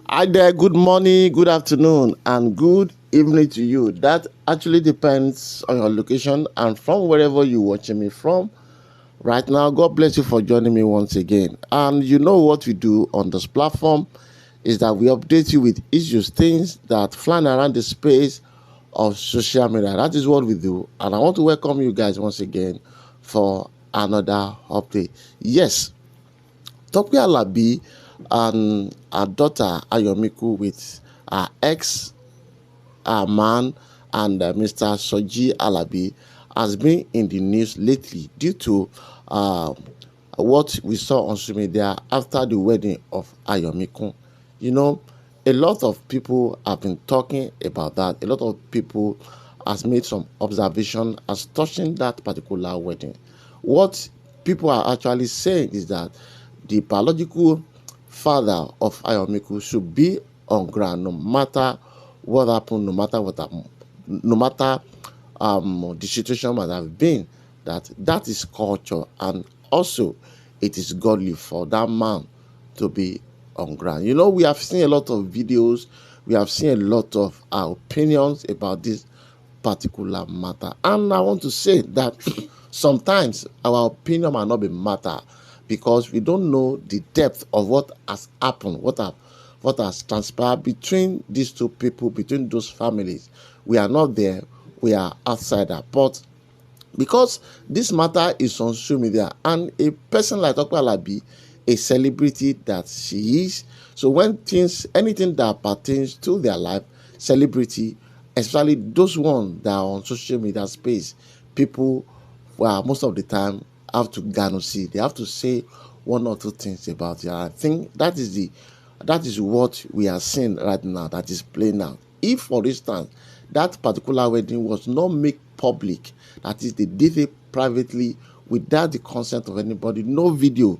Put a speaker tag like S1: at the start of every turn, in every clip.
S1: Hi there, good morning, good afternoon, and good evening to you. That actually depends on your location and from wherever you're watching me from. Right now, God bless you for joining me once again. And you know what we do on this platform is that we update you with issues, things that fly around the space of social media. That is what we do. And I want to welcome you guys once again for another update. Yes, TopeAlabi and her daughter Ayomiku with her ex man and Mr. Soji Alabi has been in the news lately due to what we saw on social media after the wedding of Ayomiku. You know, a lot of people have been talking about that. A lot of people has made some observation as touching that particular wedding. What people are actually saying is that the biological father of Ayomiku should be on ground no matter what happened, no matter what happened, no matter the situation might have been, that is culture, and also it is godly for that man to be on ground. You know, we have seen a lot of videos, we have seen a lot of opinions about this particular matter, and I want to say that sometimes our opinion might not be matter because we don't know the depth of what has happened, what has transpired between these two people, between those families. We are not there, we are outsider. But because this matter is on social media and a person like TopeAlabi, a celebrity that she is, so when anything that pertains to their life, celebrity, especially those ones that are on social media space, people, well, most of the time have to see. They have to say one or two things about it. I think that is what we are seeing right now, that is playing out. If, for instance, that particular wedding was not made public, that is, they did it privately without the consent of anybody, no video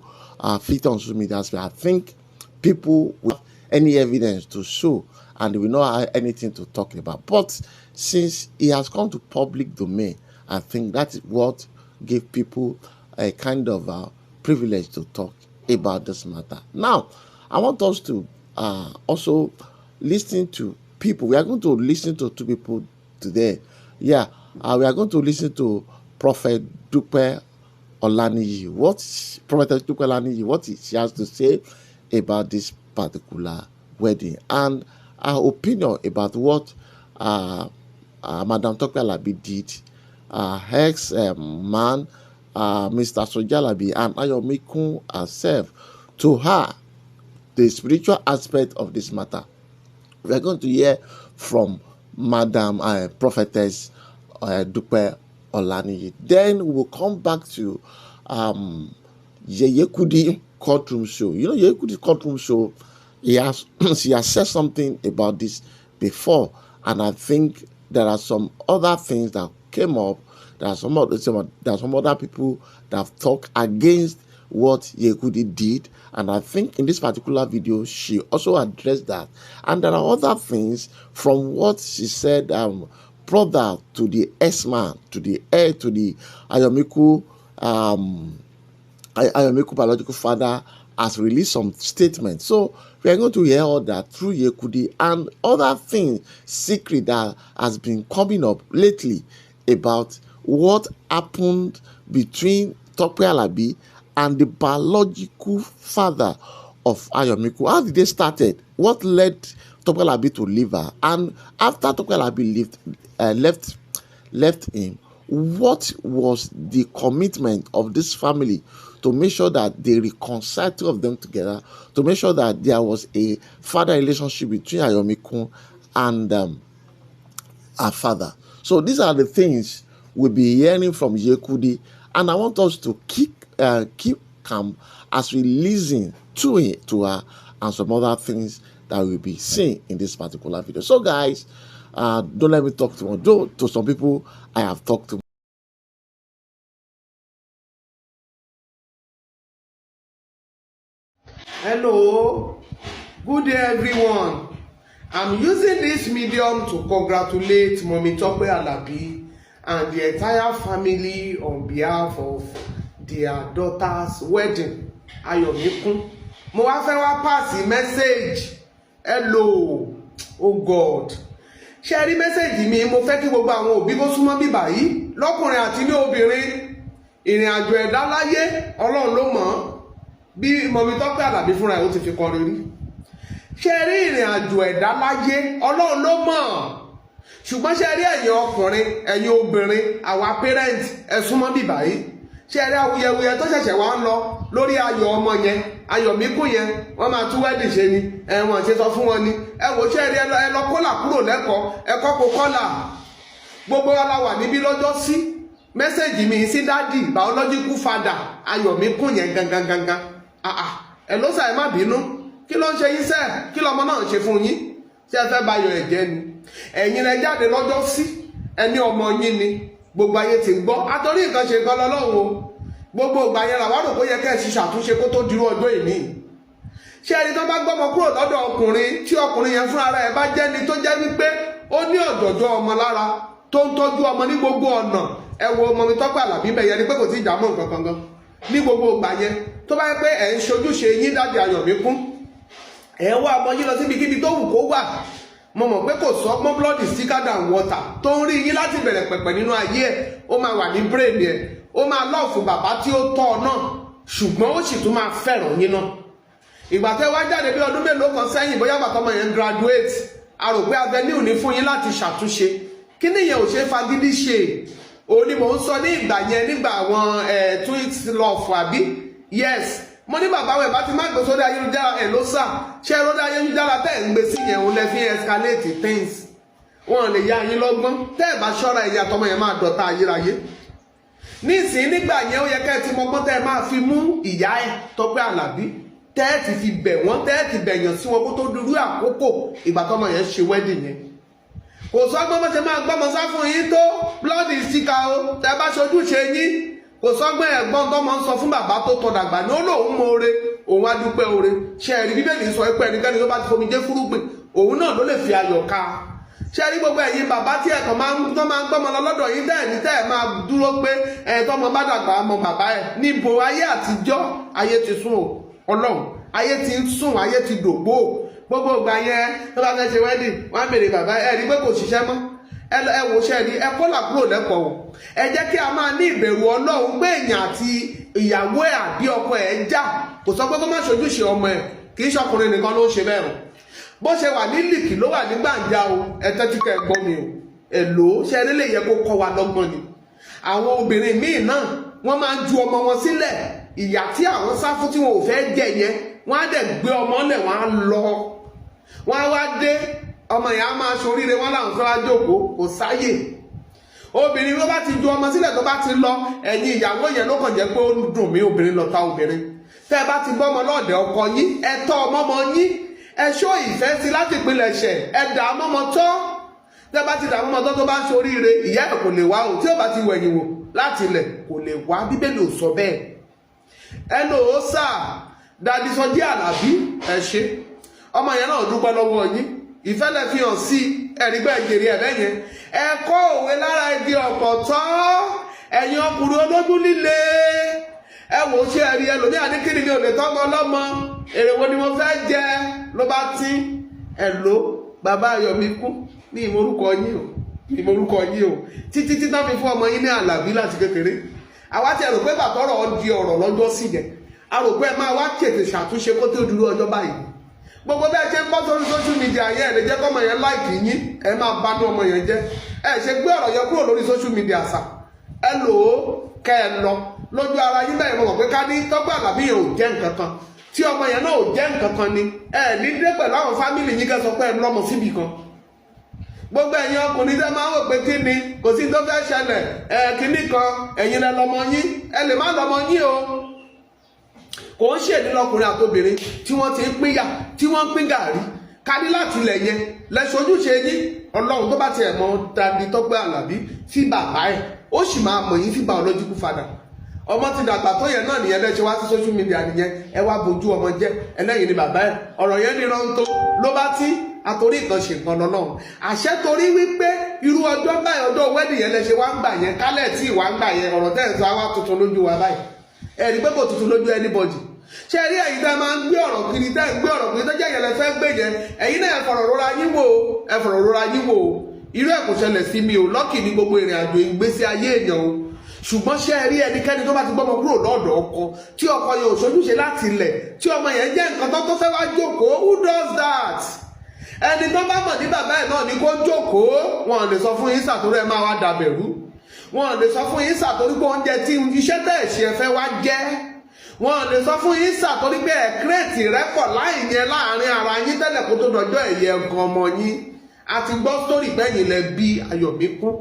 S1: fit on social media, I think people will have any evidence to show and they will not have anything to talk about. But since it has come to public domain, I think that is what gave people a kind of privilege to talk about this matter. Now, I want us to also listen to people. We are going to listen to two people today. Yeah, we are going to listen to Prophet Dupe Olaniyi. Prophetess Dupe Olaniyi, what she has to say about this particular wedding and her opinion about what Madam TopeAlabi did, ex-man, Mr. Sojalabi, and Ayomiku herself, to her, the spiritual aspect of this matter. We are going to hear from Madam Prophetess Dupe Olaniyi. Then we will come back to Yeye Kudi courtroom show. You know, Yeye Kudi courtroom show, she has said something about this before, and I think there are some other things that came up. There are some other people that have talked against what Yeye Kudi did, and I think in this particular video she also addressed that. And there are other things from what she said, brother to the ex-man, to the heir to the Ayomiku biological father has released some statements. So we are going to hear all that through Yeye Kudi and other things, secret that has been coming up lately about what happened between TopeAlabi and the biological father of Ayomiku. How did they started? What led TopeAlabi to leave her? And after TopeAlabi left him, what was the commitment of this family to make sure that they reconcile two of them together, to make sure that there was a father relationship between Ayomiku and her father? So these are the things we'll be hearing from Yeye Kudi, and I want us to keep calm as we listen to her and some other things that we'll be seeing in this particular video. So guys, don't let me talk too much. Though to some people I have talked to.
S2: Hello, good day everyone. I'm using this medium to congratulate Mommy TopeAlabi and the entire family on behalf of their daughter's wedding, Ayomiku. Mo wá fẹ́ wá pass message hello oh God. Ṣé rí mẹ́sẹ̀jì mi, mo fẹ́ kí gbogbo àwọn òbí kó súnmọ́ bíbà yìí lọ́kùnrin àti ní obìnrin. Ìrìn àjò ẹ̀dá láyé Ọlọ́run ló mọ̀ bí mọ̀mí Tope Alabi fúnra ẹ̀ ó ti fi kọrin rí. Ṣé rí ìrìn àjò ẹ̀dá láyé Ọlọ́run ló mọ̀, ṣùgbọ́n ṣé rí ẹ̀yin ọkùnrin ẹ̀yin obìnrin àwa parent ẹ súnmọ́ bíbà yìí. Ṣé rí awuyewuye tó ṣẹ̀ṣẹ̀ wá ń lọ lórí ayọ̀ ọmọ yẹn, ayọ̀ míkún yẹn, wọ́n máa tún wedding ṣe ni ẹ̀wọ̀n ṣe sọ fún wọn ni. Ẹ wò ṣé rí ẹ lọ kọ́là kúrò lẹ́kọ̀ọ́ ẹ̀kọ́ kó kọ́là. Gbogbo wa la wà níbí lọ́jọ́ sí mẹ́sẹ̀jì mi sí dádì biological father ayọ̀ míkún yẹn gangan. Ẹ ló sà ẹ má bínú, kí ló ń ṣe yín sẹ́ẹ̀, kí lọmọ náà ṣe fún yín, ṣé ẹ fẹ́ bayọ̀ ẹ̀jẹ̀ ni. Ẹ̀yin rẹ jáde lọ́jọ́ sí ẹni ọmọ yín ni, gbogbo ayé ti gbọ́ àtọ́rí nǹkan ṣe gan lọ́lọ́run o. Gbogbo ìgbà yẹn làwọn rò pé yẹ kẹ́ ẹ ṣe ṣàtúnṣe kó tó dirú ọjọ́ ìní. Ṣé ẹni tó bá gbọ́mọ kúrò lọ́dọ̀ ọkùnrin tí ọkùnrin yẹn fúnra rẹ̀ bá jẹ́ ni tó jẹ́ wípé ó ní ọ̀jọ̀jọ̀ ọmọ lára tó ń tọ́jú ọmọ ní gbogbo ọ̀nà. Ẹ wo mọ̀mí Tope Alabi bẹ̀ yẹn ni pé kò sí ìjàmọ̀ nǹkan kan gan ní gbogbo ìgbà yẹn. Tó bá yẹ pé ẹ̀ ń ṣojúṣe yín dájú Ayọ̀míkún, ẹ̀ wá ọmọ yín lọ síbikíbi tó wù kó wà. Mo mọ̀ pé kò sọ ọgbọ́n blood is thicker than water tó ń rí yín láti bẹ̀rẹ̀ pẹ̀pẹ̀ nínú ayé ẹ̀. Ó máa wà ní brain ẹ̀, ó máa lọ́ọ̀fù bàbá tí ó tọ́ ọ náà, ṣùgbọ́n ó sì tún máa fẹ́ràn yín náà. Ìgbà tẹ́ wá jáde bí ọdún mélòó kan sẹ́yìn, bóyá bàtọ́ ọmọ yẹn graduate, a rò pé avenue ní fún yín láti ṣàtúnṣe. Kí nìyẹn ò ṣe fagídí ṣe? Òun ni mò ń sọ ní ìgbà yẹn, nígbà àwọn twins love àbí yes. Mo ní bàbá wẹ̀ bá ti má gbé sórí ayélujára ẹ̀ ló sà, ṣé lórí ayélujára tẹ́ ń gbé sí yẹn òun lẹ fi escalate things. Wọ́n lè ya yín lọ́gbọ́n, tẹ́ ẹ̀ bá ṣọ́ra ẹ̀yà tọmọ yẹn máa dọ̀tá ayérayé. Nísìnyí nígbà yẹn ó yẹ kẹ́ ẹ ti mọgbọ́n tẹ́ ẹ máa fi mú ìyá ẹ̀ Tope Alabi, tẹ́ ẹ ti fi bẹ̀ wọ́n, tẹ́ ẹ ti bẹ̀yàn sí wọn kó tó dúró àkókò ìgbà tọmọ yẹn ṣe wedding yẹn. Kò sọ gbọ́n bó ṣe máa gbọ́mọ sá fún yín tó blood is thicker o, tẹ́ ẹ bá ṣojú ṣe yín. Kò sọ́gbọ́n ẹ̀gbọ́n tó máa ń sọ fún bàbá tó tọ́ dàgbà ní ó lóun mọ oore, òun á dúpẹ́ oore. Ṣé ẹ̀rí Bíbélì sọ pé ẹnikẹ́ni tó bá ti fomi jẹ́ fúrúgbìn, òun náà ló lè fi ayọ̀ ká. Ṣé ẹ̀rí gbogbo ẹ̀yin bàbá tí ẹ̀kan máa ń gbọ́mọ lọ lọ́dọ̀ yín tẹ́ ẹ̀ ní tẹ́ ẹ̀ máa dúró pé tọ́mọ bá dàgbà mọ bàbá ẹ̀. Níbo ayé àtijọ́, ayé ti sún o Ọlọ́run, ayé ti ń sùn, ayé ti dògbò. Gbogbo ìgbà yẹn tó bá fẹ́ ṣe wedding wọ́n á béèrè bàbá ẹ̀ rí pé kò ṣiṣẹ́ mọ́. Ẹ wò ṣe rí ẹ kọ́là kúrò lẹ́kọ̀ọ́ o. Ẹ jẹ́ kí a máa ní ìbẹ̀rù Ọlọ́run pé èèyàn àti ìyàwó ẹ̀ àbí ọkọ ẹ̀ jà. Kò sọ pé kó má ṣojúṣe ọmọ ẹ̀, kì í ṣọkùnrin nìkan ló ń ṣe bẹ́ẹ̀ o. Bó ṣe wà ní lìkì ló wà ní gbàǹjà o. Ẹ tẹ́tí kẹ́ ẹ gbọ́ mi o. Èlò ṣe eré lè yẹ kó kọ́ wa lọ́gbọ́n ni. Àwọn obìnrin míì náà wọ́n máa ń ju ọmọ wọn sílẹ̀. Ìyà tí àwọn sá fún tí wọn ò fẹ́ jẹ yẹn, wọ́n á dẹ̀ gbé ọmọ lẹ̀, wọ́n á lọ. Wọ́n á wá dé ọmọ yẹn á máa ṣoríire, wọn làwọn fẹ́ wá jókòó, kò sáyè. Obìnrin ló bá ti ju ọmọ sílẹ̀ tó bá ti lọ, ẹ̀yin ìyàwó yẹn ló kàn jẹ́ pé ó dùn mí, obìnrin lọ ta obìnrin. Tẹ́ ẹ bá ti gbọ́mọ lọ́ọ̀dẹ̀ ọkọ yín, ẹ tọ́ ọmọ yín, ẹ ṣó ìfẹ́ sí láti pilẹ̀ṣẹ̀, ẹ dà á mọ́mọ tọ́. Tẹ́ ẹ bá ti dà á mọ́mọ tọ́ tó bá ń ṣoríire, ìyá ẹ̀ kò lè wá o, tí ó bá ti wẹ̀yìn wò láti ilẹ̀ kò lè wá. Bíbélì ò sọ bẹ́ẹ̀. Ẹ lò ó sà, dàdí Sọjí Àlàbí ẹ ṣe. Ọmọ yẹn náà dúpẹ́ lọ́wọ́ yín. Ìfẹ́ lẹ fi hàn sí ẹ̀rí bẹ́ẹ̀ jèrè ẹ̀bẹ́ yẹn. Ẹ kọ́ òwe lára igi ọ̀pọ̀tọ́, ẹ̀yin ọkùnrin olójú líle. Ẹ wò ó ṣe ẹ̀rí ẹlòmíà ní kíni mi ò lè tọ́mọ ọlọ́mọ, èrè wo ni mo fẹ́ jẹ ló bá tí. Ẹ lò bàbá Ayọ̀míkún ní ìmọ̀rúkọ yín o, títí tí tán fi fún ọmọ yín ní Alabi láti kékeré. Àwa ti rò pé bàtọ́rọ̀ di ọ̀rọ̀ lọ́jọ́ sí yẹn, a rò pé ẹ máa wá tètè ṣàtúnṣe kó tó dúró ọjọ́ báyìí. Gbogbo bẹ́ẹ̀ ṣe ń bọ́ sórí social media yẹn, ẹ̀ lè jẹ́ kọ́mọ yẹn láìkì yín, ẹ máa bá ní ọmọ yẹn jẹ́. Ẹ ṣe gbé ọ̀rọ̀ yẹn kúrò lórí social media sà. Ẹ lò ó kẹ́ ẹ lọ lójú ara yín bẹ́ẹ̀ mọ̀ pé ká ní Tope Alabi yẹn ò jẹ́ nǹkan kan, tí ọmọ yẹn náà ò jẹ́ nǹkan kan ni. Ẹ ní dé pẹ̀lú àwọn fámìlì yín kẹ́ sọ pé ẹ lọ́mọ síbì kan. Gbogbo ẹ̀yin ọkùnrin tẹ́ máa ń wò pé kí ni kò sí tó fẹ́ ṣẹlẹ̀, kíní kan ẹ̀yin lẹ lọ́mọ yín, ẹ lè má lọ́mọ yín o. Kò ń ṣèdí lọkùnrin àtobìnrin tí wọ́n ti ń pínyà, tí wọ́n ń pín gàrí. Ká ní láti ilẹ̀ yẹn lẹ́ṣojúṣe yín. Ọlọ́run tó bá tiẹ̀ mọ dàbí Tope Alabi sí bàbá ẹ̀, ó sì máa mọ̀ yín sí biological father. Ọmọ ti dàgbà tó yẹn náà nìyẹn lẹ́ṣẹ̀ wá sí social media nìyẹn, ẹ wá bojú ọmọ jẹ́, ẹlẹ́yìn ni bàbá ẹ̀. Ọ̀rọ̀ yẹn ní rántó ló bá tí àtòrí nǹkan ṣe nǹkan lọ́lọ́run. Àṣẹ torí wípé irú ọjọ́ báyìí ọjọ́ wedding yẹn lẹ́ṣẹ̀ wá ń gbà yẹn, kálẹ̀ tí ìwà ń gbà yẹn, ọ̀rọ̀ tẹ́ ẹ̀ sọ wá tuntun lójú wa báyìí. Ẹ̀rí pé kò tuntun lójú anybody. ṣé rí ẹ̀yin tẹ́ máa ń gbé ọ̀rọ̀ kiri tẹ́ ń gbé ọ̀rọ̀ kiri tó jẹ́ ìyẹn lẹ fẹ́ gbé yẹn ẹ̀yin náà ẹ fọ̀rọ̀ rora yín wò ẹ fọ̀rọ̀ rora yín wò irú ẹ̀ kò ṣẹlẹ̀ sí mi o lọ́kì ní gbogbo ìrìn àjò ìgbésí ayé èèyàn o ṣùgbọ́n ṣé ẹ rí ẹnikẹ́ni tó bá ti gbọ́mọ kúrò lọ́dọ̀ ọkọ tí ọkọ yẹn ò ṣojúṣe láti ilẹ̀ tí ọmọ yẹn jẹ́ nǹkan tó fẹ́ wá jókòó who does that ẹni tó bá mọ̀ ní bàbá ẹ̀ náà ni kó jókòó wọn lè sọ fún yín sàtórí ẹ máa wá dàbẹ̀rú wọn lè sọ fún yín sàtórí pé oúnjẹ tí iṣẹ́ tẹ̀ ṣe ẹ fẹ́ wá jẹ́ wọn lè sọ fún yín sàtórí pé ẹ̀ kírètì rẹ́pọ̀ láì yẹn láàrin ara yín tẹ́lẹ̀ kó tó dọjọ́ ẹ̀yẹ nǹkan ọmọ yín àti gbọ́ sítórì pẹ́yìn lẹ bí Ayọ̀míkún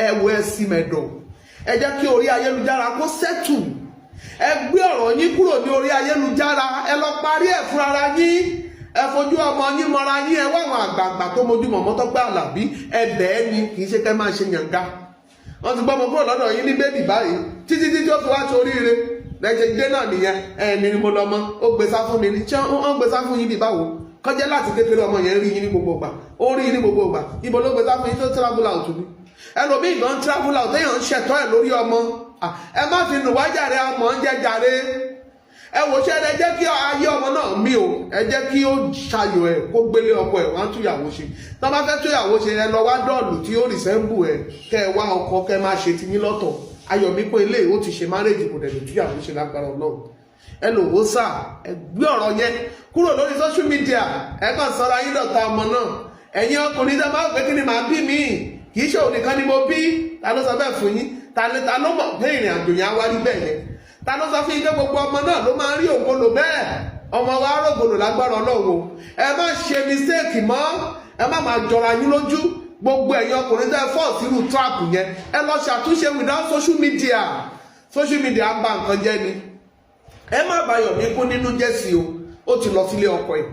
S2: ẹwọ ẹsìn mẹ́dọ̀ ẹ jẹ́ kí orí ayélujára kó sẹ́tù ẹ gbé ọ̀rọ̀ yín kúrò ní orí ayélujára ẹ lọ parí ẹ̀ fún ara yín ẹ fojú ọmọ yín mọ́ra yín ẹ wá àwọn àgbààgbà tó mojú mọ̀mọ́ Tọ́pẹ́ Àlàbí ẹ bẹ́ẹ̀ ni kì í ṣe kẹ́ máa ṣe yànga wọ́n ti gbọ́mọ kúrò lọ́dọ̀ yín ní bébì báyìí títí tí ó fi wá sóríire lẹ́jẹ̀ gbé náà nìyẹn ẹ̀mí ni mo lọ mọ́ ó gbé sá fún mi ní ṣé ó ń gbé sá fún yín bí báwo kọjá láti kékeré ọmọ yẹn rí yín ní gbogbo ìgbà ó rí yín ní gbogbo ìgbà ibo ló gbé sá fún yín tó travel out ni ẹlòmíì gan travel out téèyàn ń ṣẹ̀tọ́ ẹ̀ lórí ọmọ ẹ má fi nù wájàre ọmọ ń jẹ jàre ẹ wò ṣe ẹ jẹ́ kí ayé ọmọ náà mí o ẹ jẹ́ kí ó ṣayọ̀ ẹ̀ kó gbélé ọkọ ẹ̀ wá túyàwó ṣe tó bá fẹ́ túyàwó ṣe ẹ lọ wá dọ́ọ̀lù tí ó rìsẹ́ńbù ẹ̀ kẹ́ ẹ wá ọkọ kẹ́ ẹ má ṣe ti yín lọ́tọ̀ Ayọ̀míkún ilé ó ti ṣe márèjì kò dẹ̀ lè túyàwó ṣe lágbára Ọlọ́run ẹ lò wó sà ẹ gbé ọ̀rọ̀ yẹn kúrò lórí social media ẹ kàn sọ́ra yín dọ̀tá ọmọ náà ẹ̀yin ọkùnrin tẹ́ máa pé kí ni màá bí mi kì í ṣe òun nìkan ni mo bí ta ló sọ bẹ́ẹ̀ fún yín ta ló mọ̀ pé ìrìn àjò yẹn á wá rí bẹ́ẹ̀ yẹn ta ló sọ fún yín pé gbogbo ọmọ náà ló máa ń rí ògbólò bẹ́ẹ̀ ọmọ wa rògbòlò lágbára Ọlọ́run ẹ má ṣe mistake mọ́ ẹ má máa jọra yín lójú gbogbo ẹ̀yin ọkùnrin tẹ́ fọ́ sírù trap yẹn ẹ lọ ṣàtúnṣe without social media ń ba nǹkan jẹ́ ni ẹ má bá Ayọ̀míkún nínú jẹ́ sí o ó ti lọ sílé ọkọ ẹ̀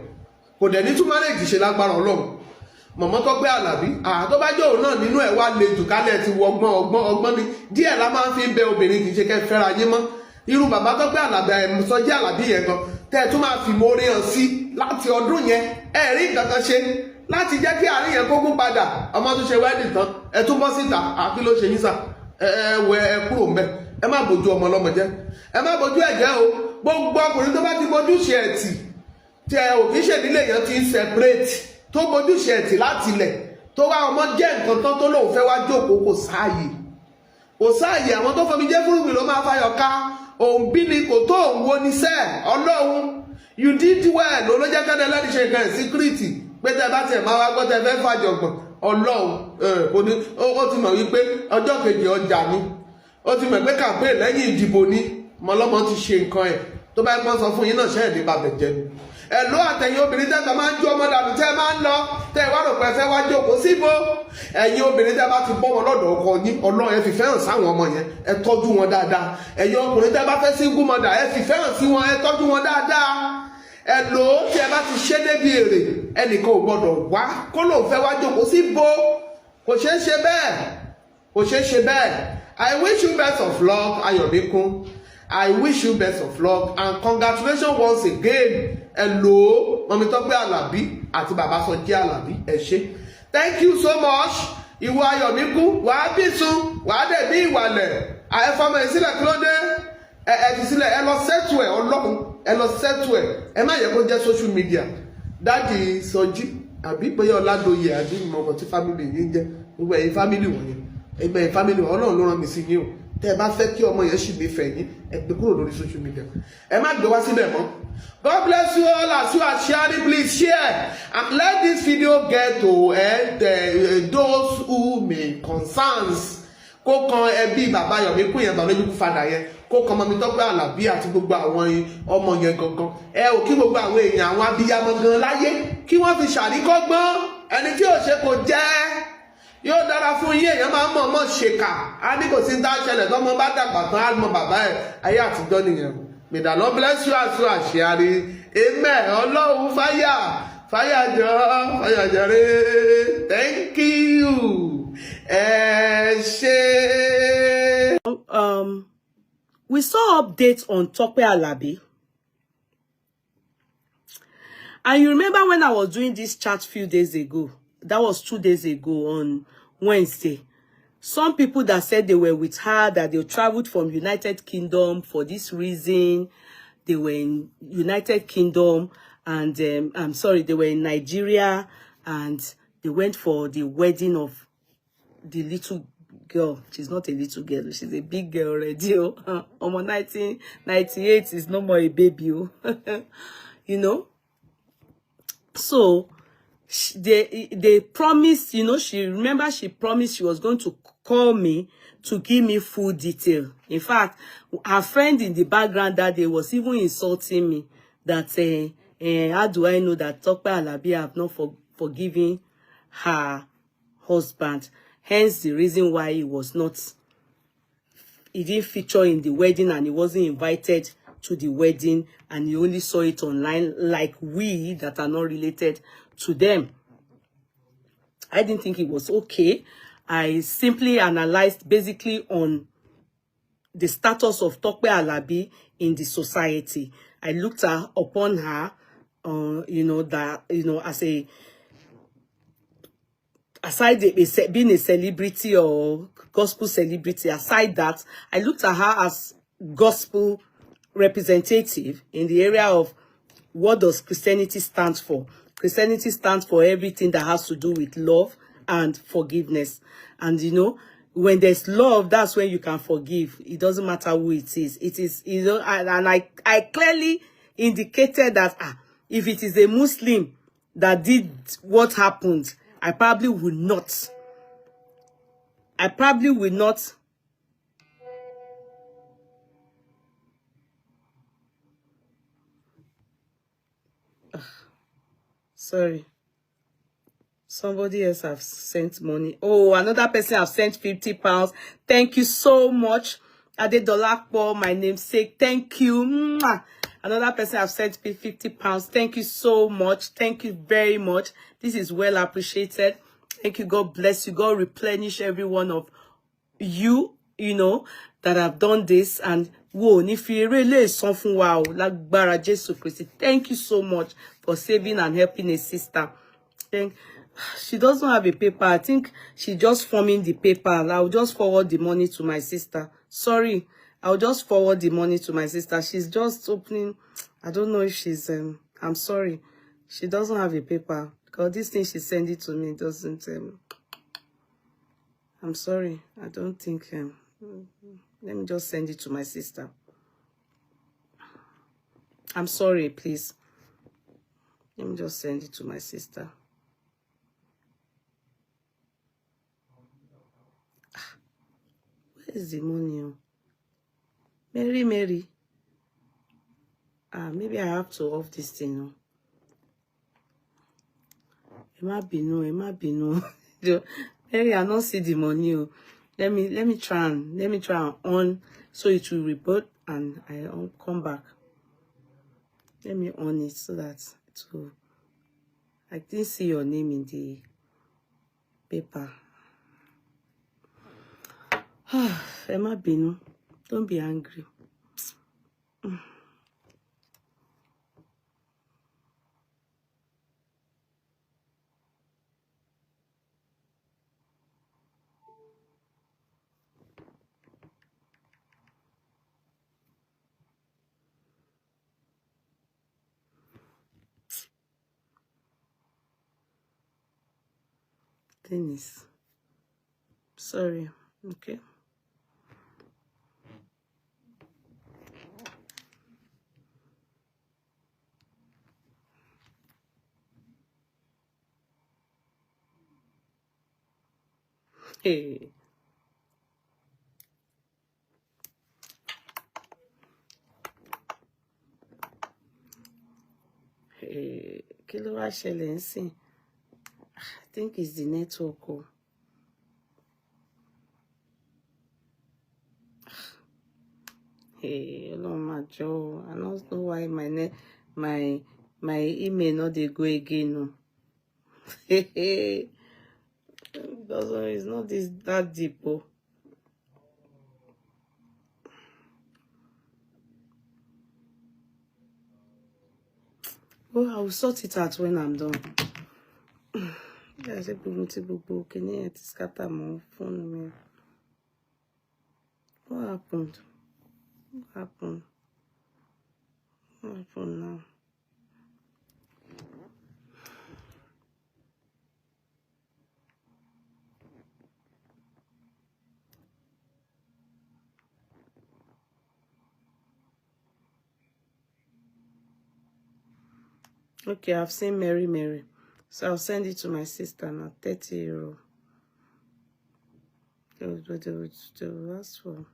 S2: kò dẹ̀ ní tún márèjì ṣe lágbára Ọlọ́run mọ̀mọ́ Tọ́pẹ́ Àlàbí tó bá jẹ́ òun náà nínú ẹ̀ wá le jù kálẹ̀ ti wọ ọgbọ́n ni díẹ̀ la máa ń fi ń bẹ obìnrin kì í ṣe kẹ́ fẹ́ra yín mọ́ irú bàbá Tọ́pẹ́ Àlàbí Sọjí Àlàbí yẹn gan tẹ́ ẹ tún máa fi mórí hàn sí láti ọdún yẹn ẹ rí nǹkan kan ṣe láti jẹ́ kí àárín yẹn kó gún padà ọmọ tó ṣe wedding tán ẹ tún bọ́ síta àfi ló ṣe yín sà ẹ wẹ ẹ kúrò ń bẹ ẹ má bójú ọmọ ọlọ́mọ jẹ́ ẹ má bójú ẹ̀jẹ̀ o gbogbo ọkùnrin tó bá ti bójú ṣe ẹ̀tì tẹ òkè ṣèdílé yẹn ti ń separate tó bójú ṣe ẹ̀tì láti ilẹ̀ tó wá ọmọ jẹ́ nǹkan tán tó lóun fẹ́ wá jókòó kò sáàyè àwọn tó fọmi jẹ́ fúrúgbìn ló máa fayọ̀ ká òun bí ni kò tó òun wo ni sẹ́ Ọlọ́run you did well ló jẹ́ kẹ́dẹ́ lẹ́ni ṣe nǹkan security pé tẹ bá tiẹ̀ máa wá gbọ́ tẹ fẹ́ fàjọgbọ̀n Ọlọ́run kò ní ó ti mọ̀ wípé ọjọ́ kejì ọjà ni ó ti mọ̀ pé kàmpé lẹ́yìn ìdìbò ni mọ̀lọ́mọ ti ṣe nǹkan ẹ̀ tó bá pọ́n sọ fún yín náà ṣẹ́ẹ̀ ní bàbẹ̀ jẹ́ ni ẹ̀lú àtẹ̀yìn obìnrin tẹ́ta máa ń jó ọmọ dànù tẹ́ máa ń lọ tẹ́ wá rò pé fẹ́ wá jókòó síbò ẹ̀yin obìnrin tẹ́ bá ti bọ́ wọn lọ́dọ̀ ọkọ yín Ọlọ́run ẹ fi fẹ́ràn sáwọn ọmọ yẹn ẹ tọ́jú wọn dáadáa ẹ̀yin ọkùnrin tẹ́ bá fẹ́ single mother ẹ fi fẹ́ràn sí wọn ẹ tọ́jú wọn dáadáa ẹ̀lú tí ẹ bá ti ṣe débi èrè ẹnìkan ò gbọdọ̀ wá kó lóun fẹ́ wá jókòó síbò kò ṣeé ṣe bẹ́ẹ̀ I wish you best of luck Ayọ̀míkún I wish you best of luck and congratulations once again. Hello, Mami Tọ́pẹ́ Àlàbí àti Bàbá Sọjí Àlàbí ẹ ṣé. Thank you so much. Ìwọ Ayọ̀míkún, wàá bí sun, wàá dẹ̀ bí ìwàlẹ̀. Àìfọmọ ìsílẹ̀ kí ló dé? Ẹ ti sílẹ̀ ẹ lọ sẹ́tù ẹ̀ Ọlọ́run ẹ lọ sẹ́tù ẹ̀. Ẹ má yẹ kó jẹ́ social media. Dáàdì Sọjí àbí pé Ọládòye àbí ìmọ̀mọ̀ tí fámìlì yín jẹ́. Gbogbo ẹ̀yin fámìlì wọ̀nyẹn. Ẹgbẹ́ fámìlì Ọlọ́run ló rán mi sí yín o. Tẹ́ ẹ bá fẹ́ kí ọmọ yẹn ṣì ní fẹ́ yín ẹ gbé kúrò lórí social media ẹ má gbé wá síbẹ̀ mọ́. God bless you all as you are sharing. Please share and let this video get to those who may concerns. Kó kan ẹbí bàbá Ayọ̀míkún yẹn bàbá lójú fada yẹn kó kan Mami Tọ́pẹ́ Àlàbí àti gbogbo àwọn ọmọ yẹn gangan ẹ ò kí gbogbo àwọn èèyàn àwọn abiyamọ gan láyé kí wọ́n fi ṣàríkọ́gbọ́n ẹni tí ò ṣe kò jẹ́ yóò dára fún yín èèyàn máa ń mọ̀ ọmọ ṣèkà á ní kò sí ń dá ṣẹlẹ̀ tọ́mọ bá dàgbà tán á mọ bàbá ẹ̀ ayé àtijọ́ nìyẹn may the Lord bless you as you are sharing amen Ọlọ́run fáyà jọrẹ thank you ẹ ṣé.
S3: We saw updates on TopeAlabi. And you remember when I was doing this chat few days ago? That was 2 days ago on Wednesday. Some people that said they were with her, that they traveled from United Kingdom for this reason, they were in United Kingdom, and I'm sorry, they were in Nigeria, and they went for the wedding of the little girl. She's not a little girl, she's a big girl already. Omo 1998 is no more a baby. You know. So they promised, you know, she promised she was going to call me to give me full detail. In fact, her friend in the background that day was even insulting me that how do I know that TopeAlabi have not forgiven her husband? Hence the reason why he didn't feature in the wedding, and he wasn't invited to the wedding, and he only saw it online, like we that are not related to them. I didn't think it was okay. I simply analyzed basically on the status of TopeAlabi in the society. I looked upon her, you know, that, you know, as a, aside being a celebrity or gospel celebrity, aside that, I looked at her as gospel representative in the area of what does Christianity stand for. Christianity stands for everything that has to do with love and forgiveness. And you know, when there's love, that's when you can forgive. It doesn't matter who it is. It is, you know, and I clearly indicated that if it is a Muslim that did what happened, I probably will not. Sorry. Somebody else have sent money. Oh, another person have sent £50. Thank you so much. Adedolapo, my namesake. Thank you. Mwah. Another person have sent me £50. Thank you so much. Thank you very much. This is well appreciated. Thank you. God bless you. God replenish every one of you, you know, that have done this. And whoa, if you really something wow, like Bara Jesus Christ. Thank you so much for saving and helping a sister. She doesn't have a paper. I think she's just forming the paper. I'll just forward the money to my sister. Sorry, I'll just forward the money to my sister. She's just opening. I don't know if she's I'm sorry. She doesn't have a paper because this thing she sent it to me doesn't I'm sorry. I don't think let me just send it to my sister. I'm sorry, please. Let me just send it to my sister. Where is the money? Mary. Maybe I have to off this thing. It might be no. Mary, I don't see the money. Let me try and on so it will report and I'll come back. Let me on it so that it will. I didn't see your name in the paper. Emma Binu, don't be angry. Dennis. Sorry. Okay. Hey. Hey. Kí ló wá ṣẹlẹ̀ ńsìn? I think it's the network. Hey, Ọlọ́run má jọ̀ọ́. I don't know why my email not dey go again. Hey. Because it's not that deep. Well, I will sort it out when I'm done. There's a book. Can you scatter my phone? What happened? What happened now? Okay, I've seen Mary. So I'll send it to my sister now. 30 euro. That's for.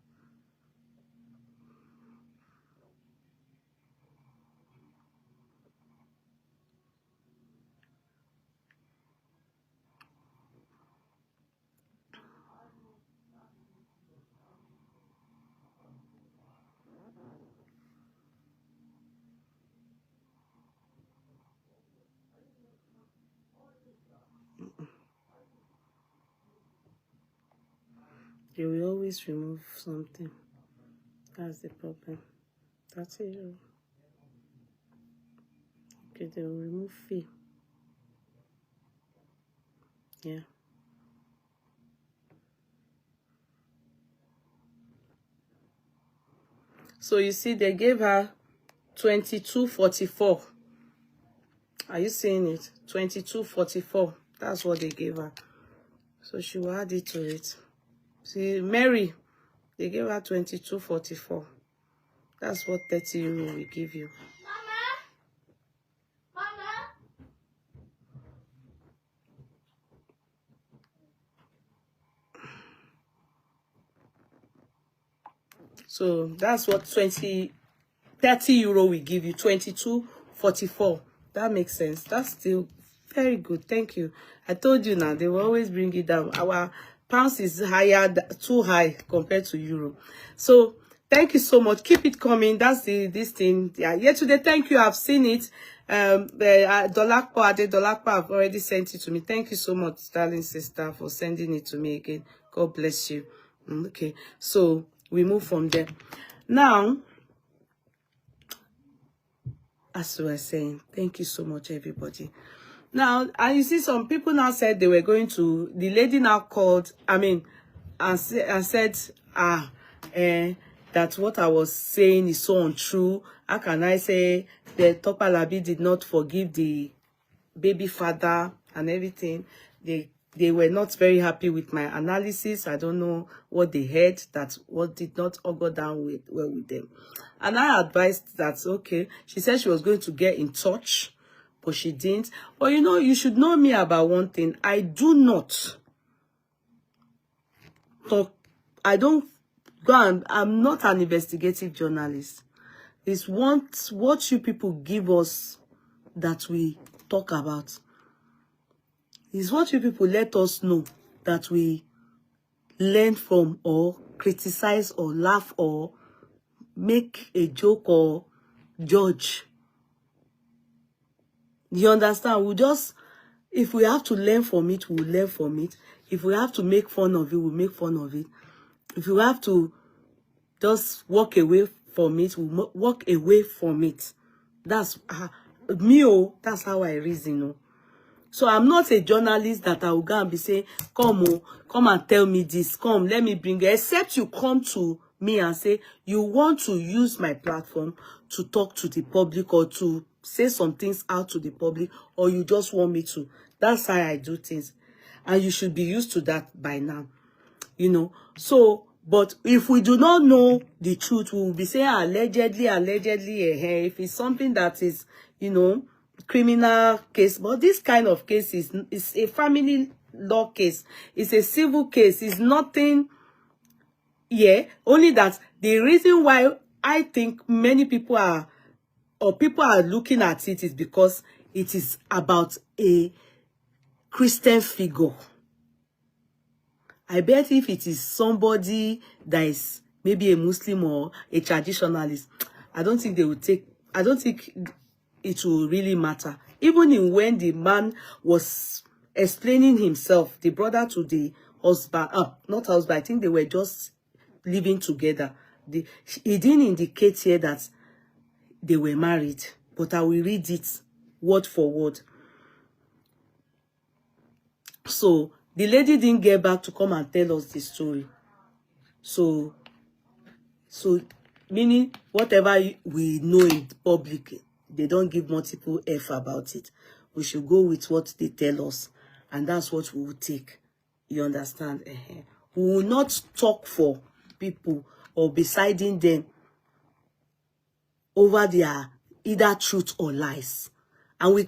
S3: They will always remove something. That's the problem. 30 euro. Okay, they will remove fee. Yeah. So you see, they gave her 22.44. Are you seeing it? 22.44. That's what they gave her. So she will add it to it. See, Mary, they gave her 22.44. That's what 30 euro will give you. So that's what 30 euro will give you. 22.44. That makes sense. That's still very good. Thank you. I told you now, they will always bring it down. Our pounds is higher, too high compared to euro. So thank you so much. Keep it coming. That's this thing. Yeah, yesterday, thank you. I've seen it. Dolakpo have already sent it to me. Thank you so much, darling sister, for sending it to me again. God bless you. Okay, so we move from there. Now, as we were saying, thank you so much, everybody. Now, and you see some people now said they were going to, the lady now called, and said, that what I was saying is so untrue. How can I say that TopeAlabi did not forgive the baby father and everything? They were not very happy with my analysis. I don't know what they heard, that what did not all go down well with them. And I advised that, okay, she said she was going to get in touch, but she didn't. But you know, you should know me about one thing. I do not talk. I don't go and, I'm not an investigative journalist. It's what you people give us that we talk about. It's what you people let us know that we learn from, or criticize, or laugh, or make a joke, or judge. You understand? We just, if we have to learn from it, we'll learn from it. If we have to make fun of it, we'll make fun of it. If we have to just walk away from it, we'll walk away from it. That's me, that's how I reason. So I'm not a journalist that I will go and be saying, come and tell me this, come, let me bring it. Except you come to me and say, you want to use my platform to talk to the public, or to say some things out to the public, or you just want me to. That's how I do things. And you should be used to that by now. You know, so, but if we do not know the truth, we will be saying allegedly, if it's something that is, you know, criminal case. But this kind of case is a family law case. It's a civil case. It's nothing, only that the reason why I think many people are, or people are looking at it, is because it is about a Christian figure. I bet if it is somebody that is maybe a Muslim or a traditionalist, I don't think they would take, I don't think it will really matter. Even when the man was explaining himself, the brother to the husband, not husband, I think they were just living together. He didn't indicate here that they were married, but I will read it word for word. So the lady didn't get back to come and tell us the story. So Meaning, whatever we know in public, they don't give multiple F about it. We should go with what they tell us, and that's what we will take. You understand? We will not talk for people or be siding them over their either truth or lies. And we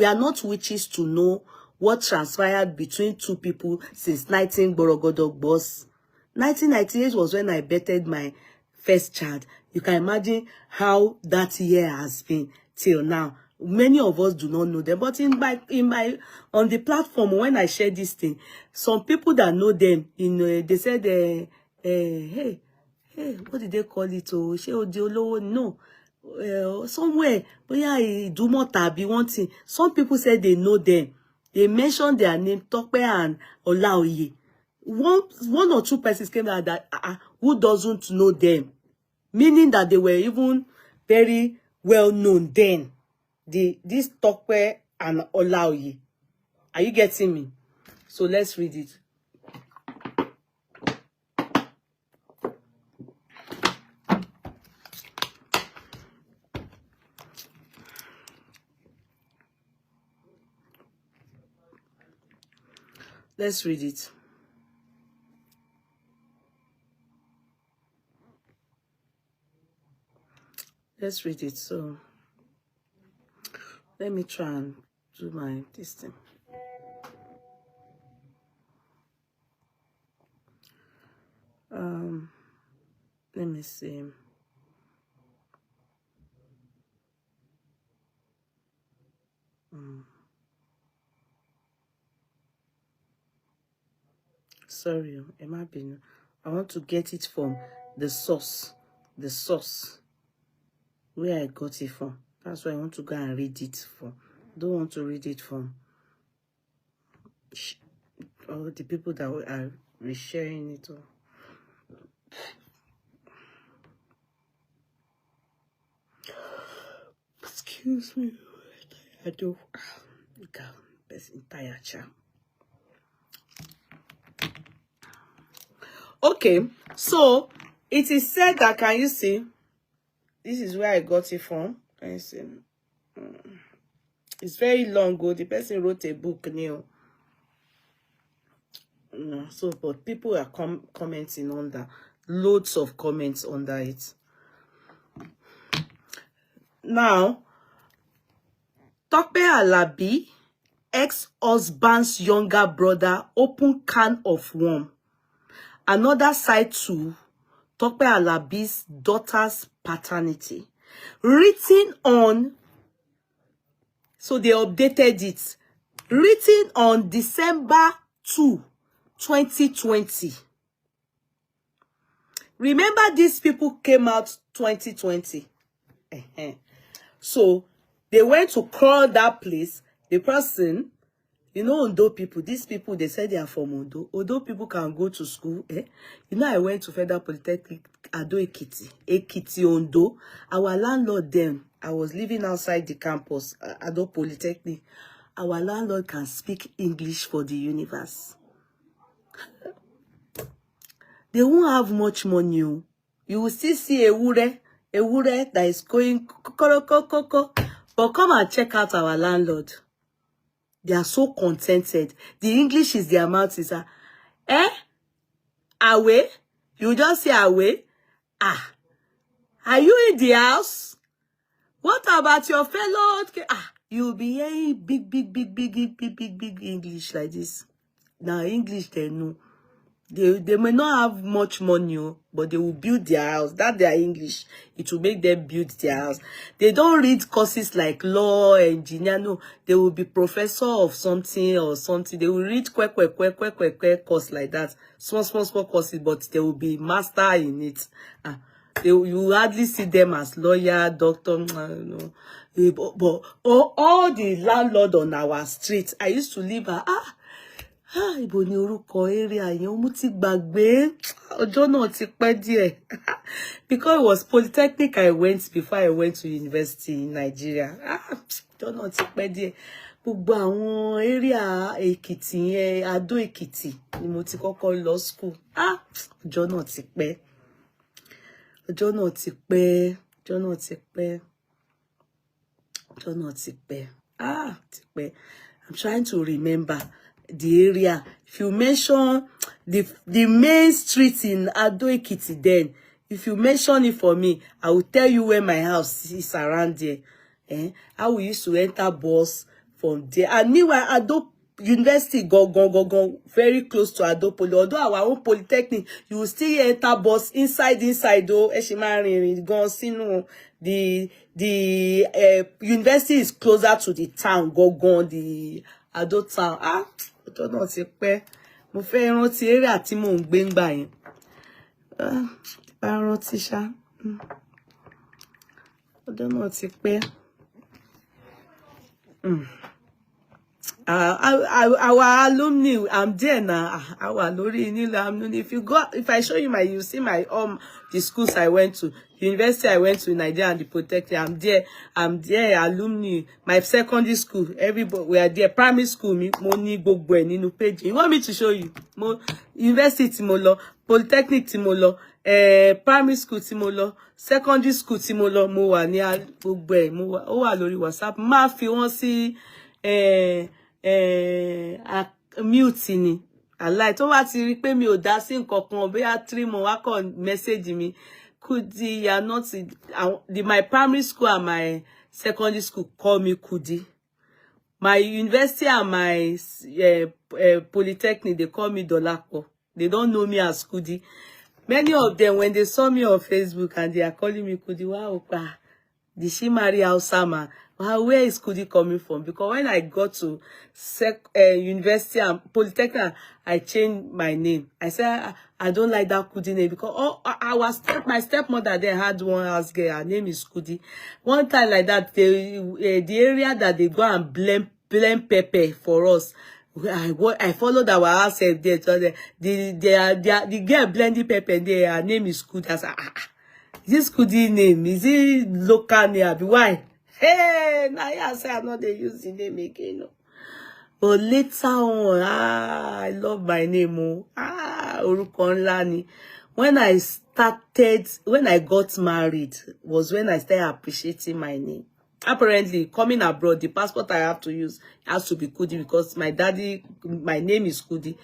S3: are not witches to know what transpired between two people since 1998 was when I birthed my first child. You can imagine how that year has been till now. Many of us do not know them, but on the platform when I share this thing, some people that know them, they said, hey, what did they call it? Oh, no. Somewhere, but yeah, Idumota be one thing. Some people said they know them. They mentioned their name, Tope and Olabi. One or two persons came out that who doesn't know them, meaning that they were even very well known then. This Tope and Olabi. Are you getting me? So let's read it. Let's read it. Let's read it. So let me try and do this thing. Let me see. Sorry, it might be. I want to get it from the source. The source. Where I got it from. That's why I want to go and read it from. Don't want to read it from all the people that are resharing it all. Excuse me. I do. Best entire chat. Okay, so it is said that, can you see? This is where I got it from. Can you see? It's very long ago. The person wrote a book new. So, but people are commenting on that. Loads of comments under it. Now, TopeAlabi, ex-husband's younger brother, open can of worm. Another side to TopeAlabi's daughter's paternity. Written on, so they updated it. Written on December 2, 2020. Remember, these people came out 2020. So they went to call that place. The person, you know, Ondo people, these people, they said they are from Ondo. Ondo people can go to school. You know, I went to Federal Polytechnic, Ado Ekiti, Ondo. Our landlord then, I was living outside the campus, Ado Polytechnic. Our landlord can speak English for the universe. They won't have much money. You will still see a wure that is going kokorokokoko. But come and check out our landlord. They are so contented. The English is their mouth is away. You just say away. Are you in the house? What about your fellow? You'll be hearing big English like this. Now English they know. They may not have much money, but they will build their house. That's their English. It will make them build their house. They don't read courses like law, engineer. No, they will be professor of something or something. They will read course like that. Small courses, but they will be master in it. You will hardly see them as lawyer, doctor. No. But all the landlord on our street, I used to live at ibo ni orúkọ area yẹn mo ti gbàgbé ọjọ́ náà ti pẹ́ díẹ̀ because it was Polytechnic I went before I went to university in Nigeria. Ọjọ́ náà ti pẹ́ díẹ̀. Gbogbo àwọn area Èkìtì yẹn, Adó Èkìtì ni mo ti kọ́kọ́ lọ school. Ọjọ́ náà ti pẹ́. Ọjọ́ náà ti pẹ́, ọjọ́ náà ti pẹ́, ọjọ́ náà ti pẹ́. Ti pẹ́. I'm trying to remember the area. If you mention the main street in Ado Ekiti then, if you mention it for me, I will tell you where my house is around there. How we used to enter bus from there. And meanwhile, Ado University go very close to Ado Poly. Although our own polytechnic, you will still enter bus inside though. The university is closer to the town. The Ado town. Ọjọ́ náà ti pẹ́. Mo fẹ́ rántí area tí mò ń gbé ńgbà yẹn. Bá rántí ṣá. Ọjọ́ náà ti pẹ́. Our alumni, I'm there now. Our alumni. If I show you you see my the schools I went to, the university I went to in Nigeria and the Paternity. I'm there, alumni. My secondary school, everybody we are there. Primary school, money gbogbo ẹ nínú page. You want me to show you? University tí mo lọ, Polytechnic tí mo lọ, primary school tí mo lọ, secondary school tí mo lọ, mo wà ní gbogbo ẹ, ó wà lórí WhatsApp. Má fi wọ́n sí mute ni. Àláì tó wá ti rí pé mi ò dá sí nǹkan kan bóyá 3 months wá kàn message mi. Kudi, you are not my primary school and my secondary school call me Kudi. My university and my polytechnic, they call me Dolapo. They don't know me as Kudi. Many of them, when they saw me on Facebook and they are calling me Kudi, wow, did she marry Hausama? Wow, where is Kudi coming from? Because when I got to university and polytechnic, I changed my name. I said I don't like that Kudi name because my stepmother then had one house girl. Her name is Kudi. One time like that, the area that they go and blend pepper for us. I followed our house there. The girl blending pepper there. Her name is Kudi. I said, this Kudi name is it local name? Why? Hey, now I say I'm not using name again. No. But later on, I love my name. Orúkọ ńlá ni. When I got married, was when I started appreciating my name. Apparently, coming abroad, the passport I have to use has to be Kudi because my name is Kudi.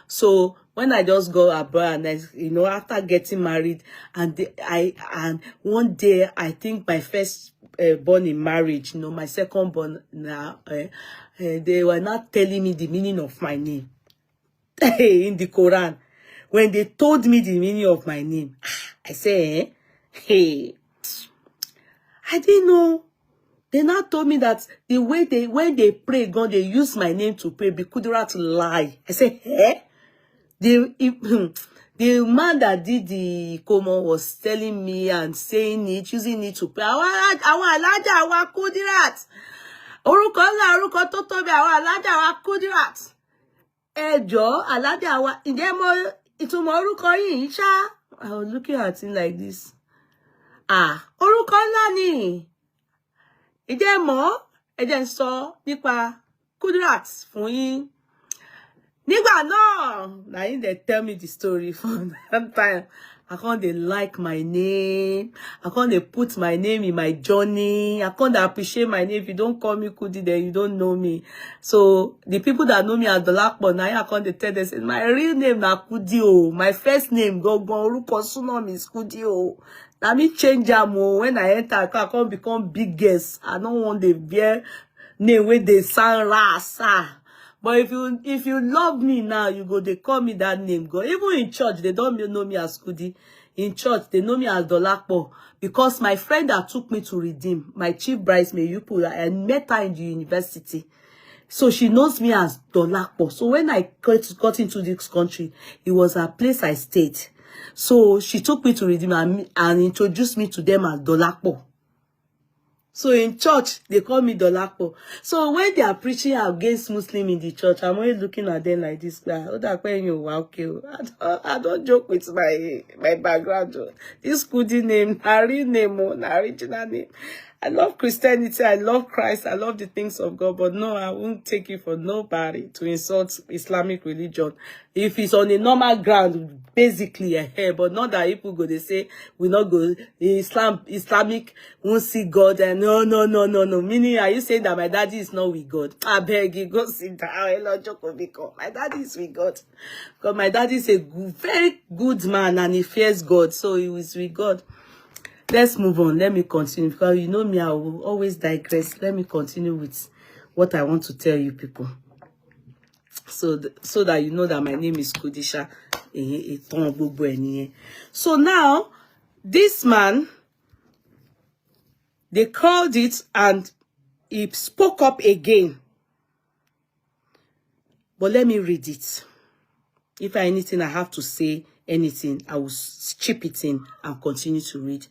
S3: So when I just go abroad and after getting married, and one day I think my first born in marriage, my second born now, they were not telling me the meaning of my name in the Quran. When they told me the meaning of my name, I said, hey, I didn't know. They now told me that the way when they pray, God, they use my name to pray, be kudura to lie. I said, eh? The man that did the Komo was telling me and saying it, using it to pray. Àwọn alájà wa kudirat. Orúkọ ńlá, orúkọ tó tóbi, àwọn alájà wa kudirat. Ẹjọ́, alájà wa, ǹjẹ́ mo ìtumọ̀ orúkọ yìí ṣá? I was looking at him like this. Orúkọ ńlá ni. Ǹjẹ́ mọ̀, ẹ jẹ́ n sọ nípa kudirat fún yín. Nígbà náà, now they tell me the story from that time. I can't they like my name. I can't they put my name in my journey. I can't appreciate my name. If you don't call me Kudi, then you don't know me. So the people that know me as Dolakpo, now I can't they tell them, say, my real name na Kudi o. My first name, Oruko Sunom is Kudi o. Now me change them when I enter, I can't become biggest. I don't want the bear name where they sound rasa. But if you love me now, you go, they call me that name. God. Even in church, they don't know me as Kudi. In church, they know me as Dolakpo. Because my friend that took me to Redeem, my chief bridesmaid, I met her in the university. So she knows me as Dolakpo. So when I got into this country, it was a place I stayed. So she took me to Redeem and introduced me to them as Dolakpo. So in church, they call me Dolakpo. So when they are preaching against Muslim in the church, I'm always looking at them like this. I don't joke with my background. This Kudi name, na real name, na original name. I love Christianity, I love Christ, I love the things of God, but no, I won't take it for nobody to insult Islamic religion. If it's on a normal ground, basically, but not that people go, they say, we not go, Islamic won't see God, and no. Meaning, are you saying that my daddy is not with God? I beg you, go sit down. My daddy is with God. Because my daddy is a very good man, and he fears God, so he is with God. Let's move on. Let me continue, because you know me, I will always digress. Let me continue with what I want to tell you people. So that you know that my name is Kudisha. So now, this man, they called it and he spoke up again. But let me read it. If anything I have to say, anything, I will chip it in and continue to read.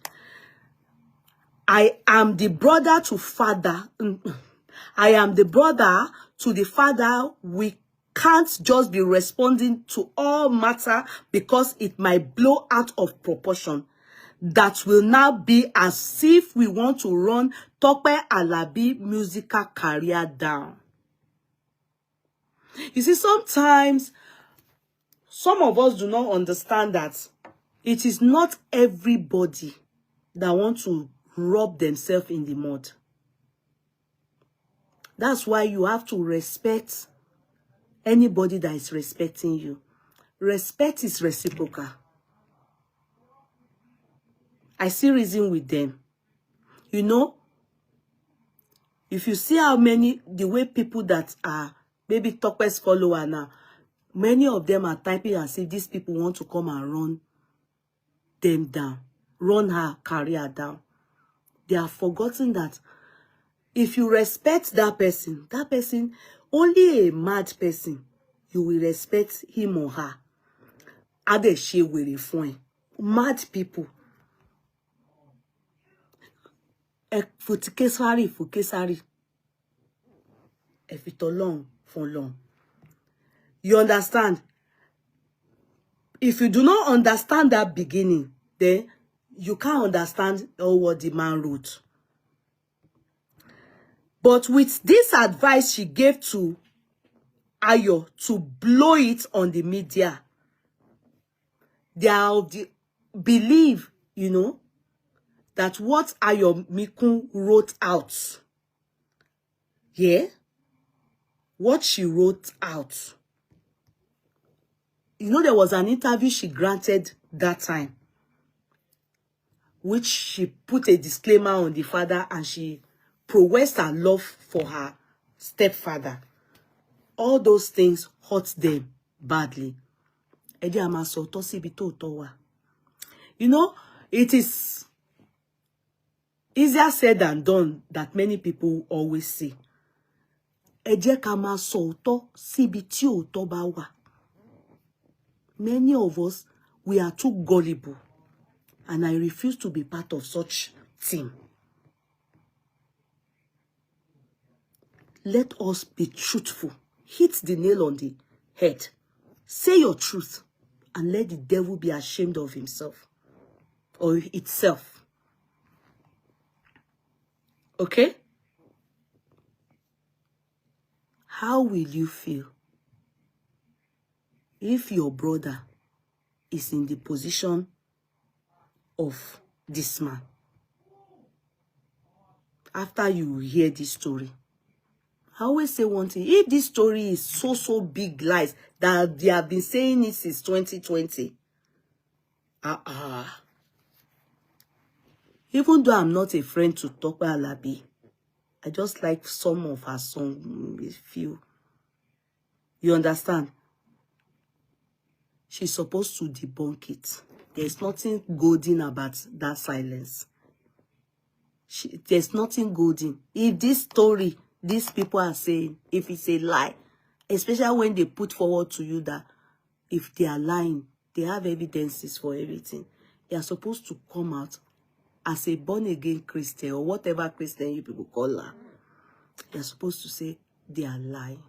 S3: I am the brother to father. I am the brother to the father. We can't just be responding to all matter because it might blow out of proportion. That will now be as if we want to run TopeAlabi musical career down. You see, sometimes some of us do not understand that it is not everybody that want to rub themselves in the mud. That's why you have to respect anybody that is respecting you. Respect is reciprocal. I see reason with them. You know, if you see how many, the way people that are maybe Tope's follower now, many of them are typing as if these people want to come and run them down, run her career down. They have forgotten that if you respect that person, only a mad person, you will respect him or her. Ade she will refine. Mad people. Fukesari. If it long for long. You understand? If you do not understand that beginning, then you can't understand all what the man wrote. But with this advice she gave to Ayo to blow it on the media, they are of the believe, you know, that what Ayo Mikun wrote out, what she wrote out. You know, there was an interview she granted that time, which she put a disclaimer on the father and she professed her love for her stepfather. All those things hurt them badly. You know, it is easier said than done that many people always say. Many of us, we are too gullible, and I refuse to be part of such team. Let us be truthful. Hit the nail on the head. Say your truth, and let the devil be ashamed of himself or itself. Okay? How will you feel if your brother is in the position of this man? After you hear this story, I always say one thing. If this story is so big lies that they have been saying it since 2020, even though I'm not a friend to TopeAlabi, I just like some of her songs, few. You understand? She's supposed to debunk it. There's nothing golden about that silence. There's nothing golden. If this story, these people are saying, if it's a lie, especially when they put forward to you that if they are lying, they have evidences for everything. They are supposed to come out as a born-again Christian or whatever Christian you people call her. They are supposed to say they are lying.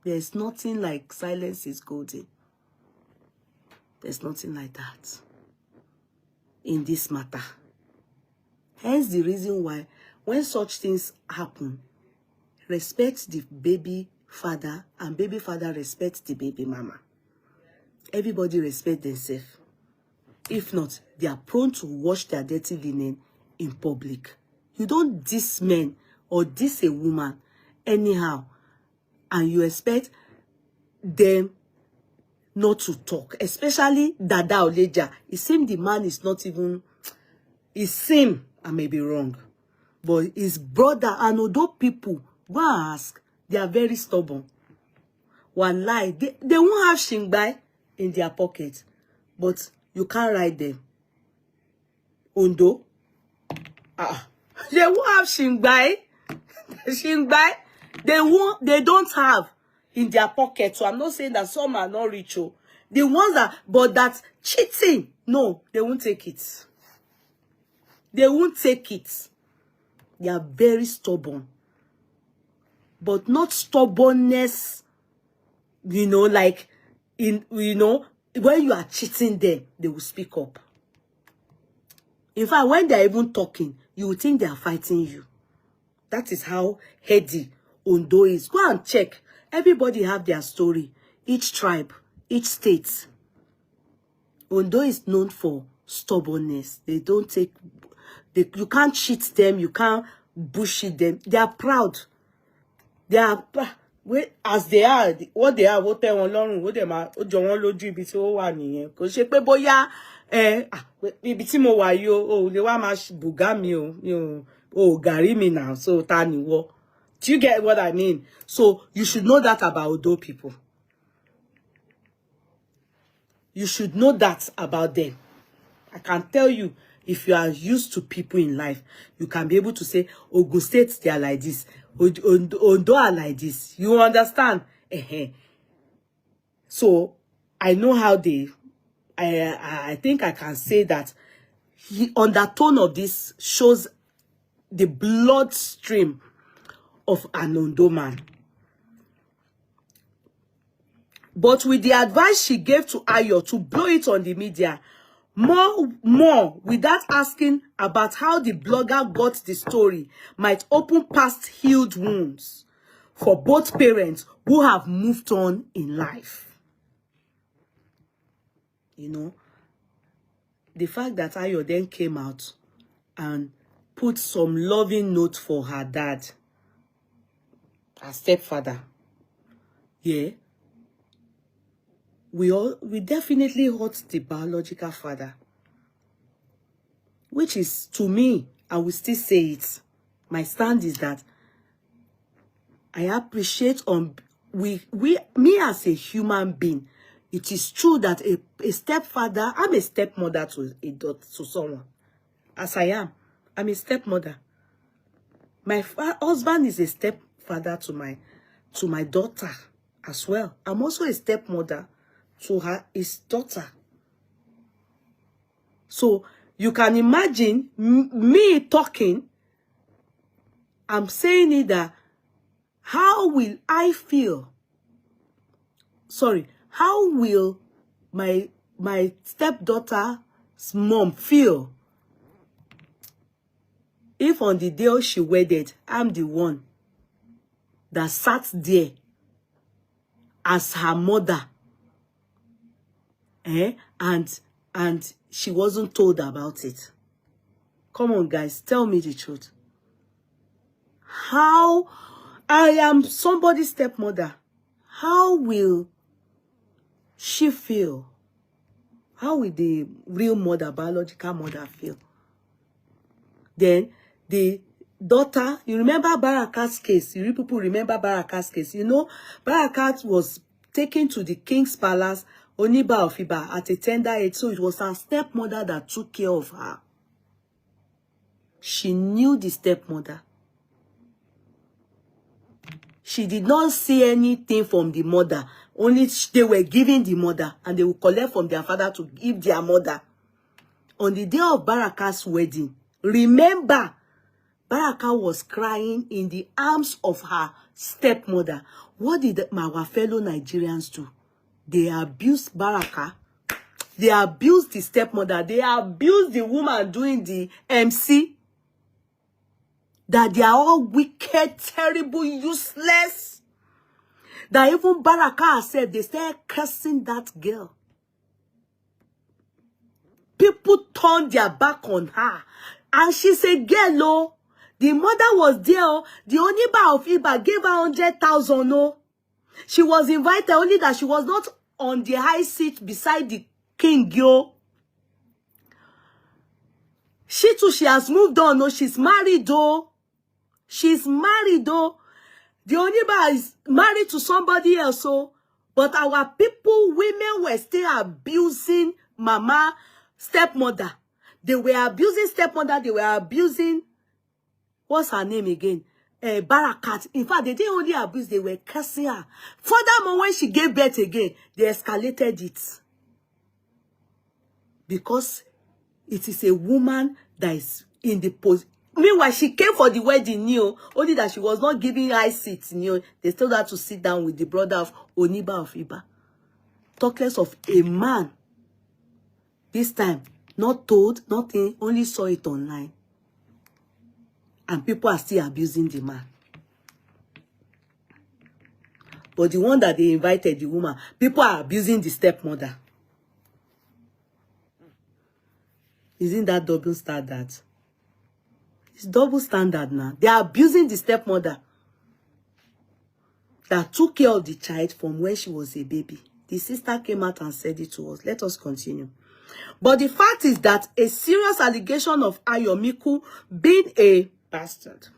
S3: There's nothing like silence is golden. There's nothing like that in this matter. Hence the reason why when such things happen, respect the baby father and baby father respect the baby mama. Everybody respect themselves. If not, they are prone to wash their dirty linen in public. You don't diss men or diss a woman anyhow, and you expect them not to talk, especially Dada Oleja. It seems the man is not even, it seems, I may be wrong, but his brother, and although people go and ask, they are very stubborn. One lie, they won't have shingbai in their pocket, but you can't ride them. Ondo, they won't have shingbai. Shingbai, they don't have in their pocket. So I'm not saying that some are not rich. Oh. The ones that, but that cheating, no, they won't take it. They won't take it. They are very stubborn. But not stubbornness, you know, like, when you are cheating them, they will speak up. In fact, when they're even talking, you will think they are fighting you. That is how heady Ondo is. Go and check. Everybody have their story. Each tribe, each state. Ondo is known for stubbornness. They don't take... you can't cheat them. You can't bullshit them. They are proud. They are... as they are, what they are, what they want, what they are, what they want, what they want, because she pe boya, ibi tí mo wà yo, oh, they want mash bugami, oh, gari me now, so tani wo. Do you get what I mean? So you should know that about Odo people. You should know that about them. I can tell you, if you are used to people in life, you can be able to say, Ogun State, they are like this. Ondo are like this. You understand? So I know how they... I think I can say that the undertone of this shows the bloodstream of an Ondo man. But with the advice she gave to Ayo to blow it on the media, more without asking about how the blogger got the story, might open past healed wounds for both parents who have moved on in life. You know, the fact that Ayo then came out and put some loving note for her dad, her stepfather, yeah, we definitely hurt the biological father, which is, to me, I will still say it. My stand is that I appreciate me as a human being. It is true that a stepfather, I'm a stepmother to someone, as I am. I'm a stepmother. My husband is a stepfather to my daughter as well. I'm also a stepmother to his daughter. So you can imagine me talking. I'm saying it that how will I feel? Sorry, how will my stepdaughter's mom feel if on the day she wedded, I'm the one that sat there as her mother, and she wasn't told about it? Come on, guys, tell me the truth. How I am somebody's stepmother, how will she feel? How will the real mother, biological mother, feel? Then the daughter, you remember Barakat's case? You people remember Barakat's case? You know, Barakat was taken to the king's palace, Oniba of Iba, at a tender age. So it was her stepmother that took care of her. She knew the stepmother. She did not see anything from the mother. Only they were giving the mother, and they would collect from their father to give their mother. On the day of Barakat's wedding, remember, Baraka was crying in the arms of her stepmother. What did our fellow Nigerians do? They abused Baraka. They abused the stepmother. They abused the woman doing the MC. that they are all wicked, terrible, useless. That even Baraka said they started cursing that girl. People turned their back on her. And she's a girl, oh. The mother was there, oh. The Oniba of Iba gave her 100,000, oh. She was invited, only that she was not on the high seat beside the king, yo. She too, she has moved on, oh. She's married, oh. She's married, oh. The Oniba is married to somebody else, oh. But our people, women were still abusing mama, stepmother. They were abusing stepmother. They were abusing, what's her name again? Barakat. In fact, they didn't only abuse, they were cursing her. Furthermore, when she gave birth again, they escalated it. Because it is a woman that is in the post. Meanwhile, she came for the wedding, only that she was not giving high seats, They told her to sit down with the brother of Oniba of Iba. Talk less of a man. This time, not told, nothing, only saw it online. And people are still abusing the man. But the one that they invited, the woman, people are abusing the stepmother. Isn't that double standard? It's double standard now. They are abusing the stepmother that took care of the child from when she was a baby. The sister came out and said it to us. Let us continue. But the fact is that a serious allegation of Ayomiku being a bastard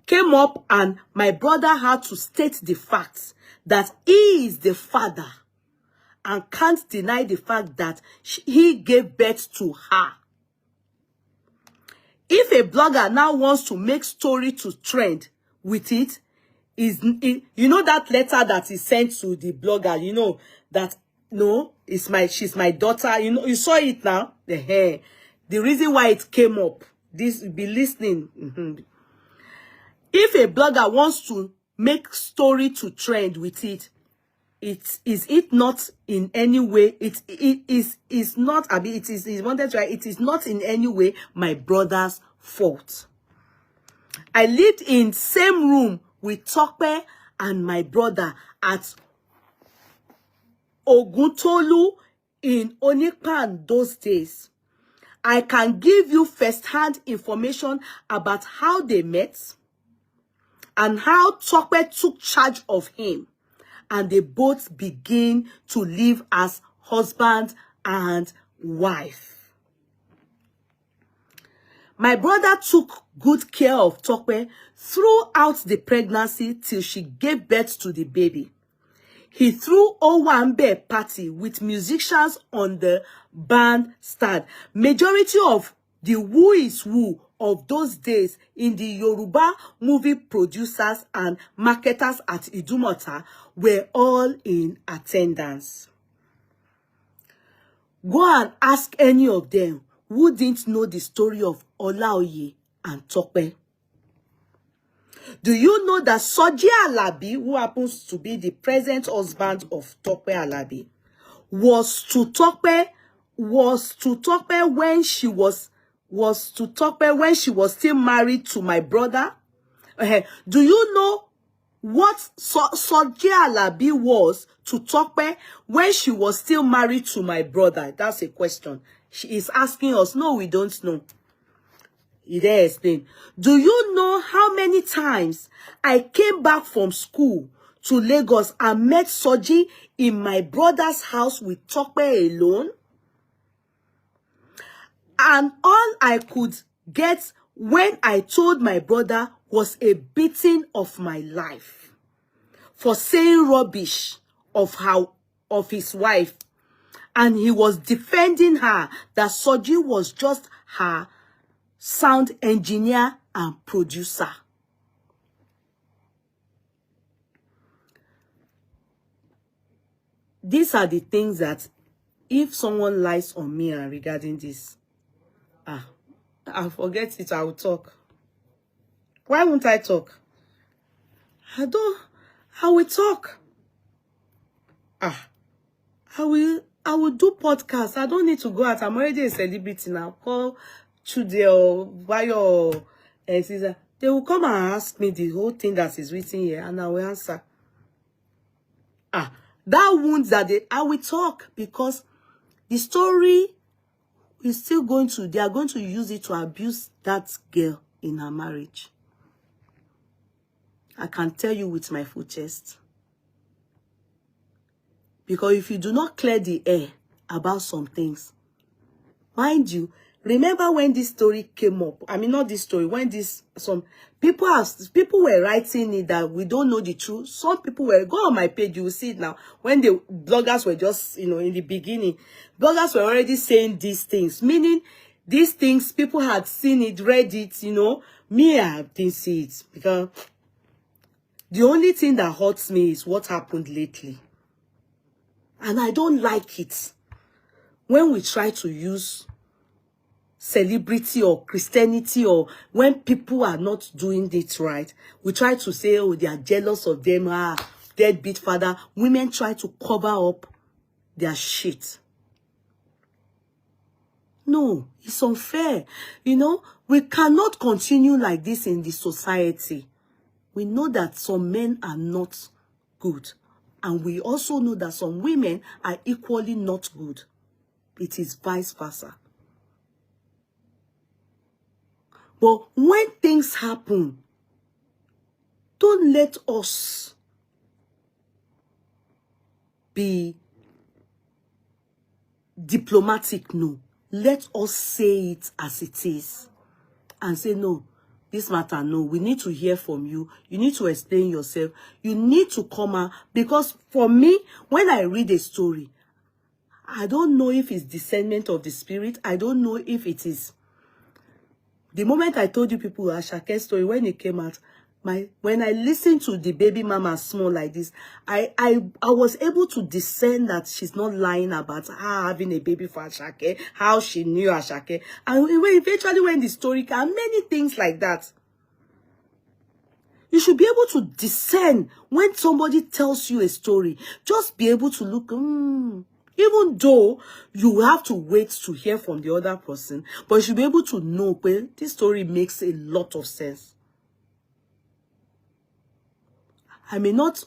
S3: came up, and my brother had to state the facts that he is the father and can't deny the fact that he gave birth to her. If a blogger now wants to make story to trend with it, you know that letter that is sent to the blogger, that no, she's my daughter, you saw it now. The reason why it came up, this be listening. If a blogger wants to make story to trend with it, is it not in any way, it is not in any way my brother's fault. I lived in same room with Tope and my brother at Oguntolu in Onipan those days. I can give you first-hand information about how they met and how Tope took charge of him, and they both begin to live as husband and wife. My brother took good care of Tope throughout the pregnancy till she gave birth to the baby. He threw Owambe party with musicians on the bandstand. Majority of the who is who of those days in the Yoruba movie producers and marketers at Idumota were all in attendance. Go and ask any of them who didn't know the story of Olaoye and Tope. Do you know that Alabi, who happens to be the present husband of TopeAlabi, was to Tope when she was still married to my brother? Do you know what Alabi was to Tope when she was still married to my brother? That's a question. She is asking us. No, we don't know. He then explained. Do you know how many times I came back from school to Lagos and met Soji in my brother's house with Tope alone? And all I could get when I told my brother was a beating of my life for saying rubbish of his wife. And he was defending her that Soji was just her sound engineer and producer. These are the things that if someone lies on me regarding this, I'll forget it, I will talk. Why won't I talk? I will talk. I will do podcasts. I don't need to go out. I'm already a celebrity now. Call Chude or Bayo or Caesar They will come and ask me the whole thing that is written here, and I will answer. That wound that I will talk, because the story is still going to, they are going to use it to abuse that girl in her marriage. I can tell you with my full chest. Because if you do not clear the air about some things, mind you, remember when this story came up? I mean, not this story. When some people were writing it that we don't know the truth. Some people were, go on my page, you will see it now. When the bloggers were just, in the beginning, bloggers were already saying these things. Meaning, these things, people had seen it, read it, Me, I didn't see it. Because the only thing that hurts me is what happened lately. And I don't like it when we try to use celebrity or Christianity, or when people are not doing it right, we try to say, oh, they are jealous of them, deadbeat father. Women try to cover up their shit. No, it's unfair. We cannot continue like this in the society. We know that some men are not good. And we also know that some women are equally not good. It is vice versa. But when things happen, don't let us be diplomatic, no. Let us say it as it is. And say, no, this matter, no. We need to hear from you. You need to explain yourself. You need to come out. Because for me, when I read a story, I don't know if it's discernment of the spirit. I don't know if it is. The moment I told you people Ashake's story, when it came out, when I listened to the baby mama small like this, I was able to discern that she's not lying about her having a baby for Ashake, how she knew Ashake. And eventually when the story came, many things like that. You should be able to discern when somebody tells you a story. Just be able to look, even though you have to wait to hear from the other person, but you should be able to know, well, this story makes a lot of sense. I may not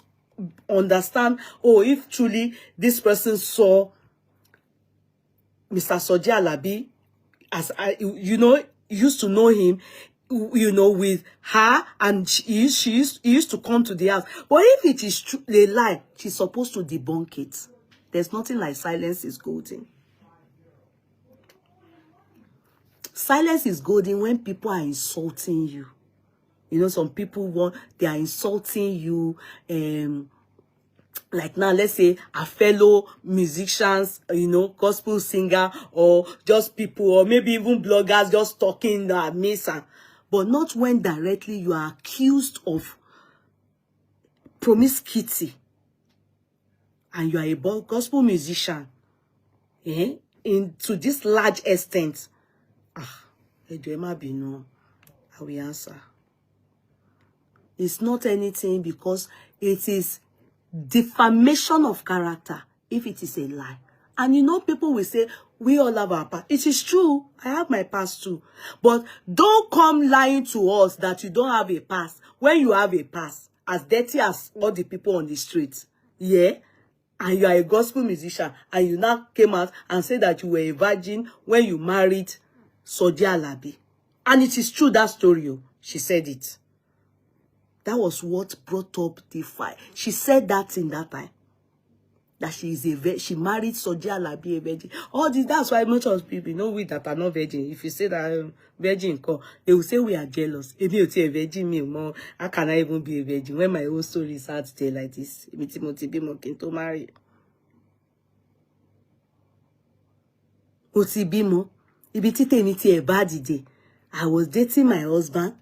S3: understand, if truly this person saw Mr. Alabi, as used to know him, with her, and he used to come to the house. But if it is true, a lie, she's supposed to debunk it. There's nothing like silence is golden. Silence is golden when people are insulting you. Some people they are insulting you. Like now, let's say a fellow musicians, gospel singer, or just people, or maybe even bloggers just talking mesa. But not when directly you are accused of promiscuity. And you are a gospel musician, to this large extent. I will answer. It's not anything, because it is defamation of character if it is a lie. And people will say, we all have our past. It is true. I have my past too. But don't come lying to us that you don't have a past when you have a past as dirty as all the people on the streets. Yeah? And you are a gospel musician, and you now came out and said that you were a virgin when you married TopeAlabi. And it is true, that story. She said it. That was what brought up the fight. She said that in that time. That she is she married TopeAlabi, a virgin. All this, that's why much of people, we that are not virgin. If you say that virgin, they will say we are jealous. If you say a virgin, how can I even be a virgin when my own story is hard to tell like this? To marry. I was dating my husband.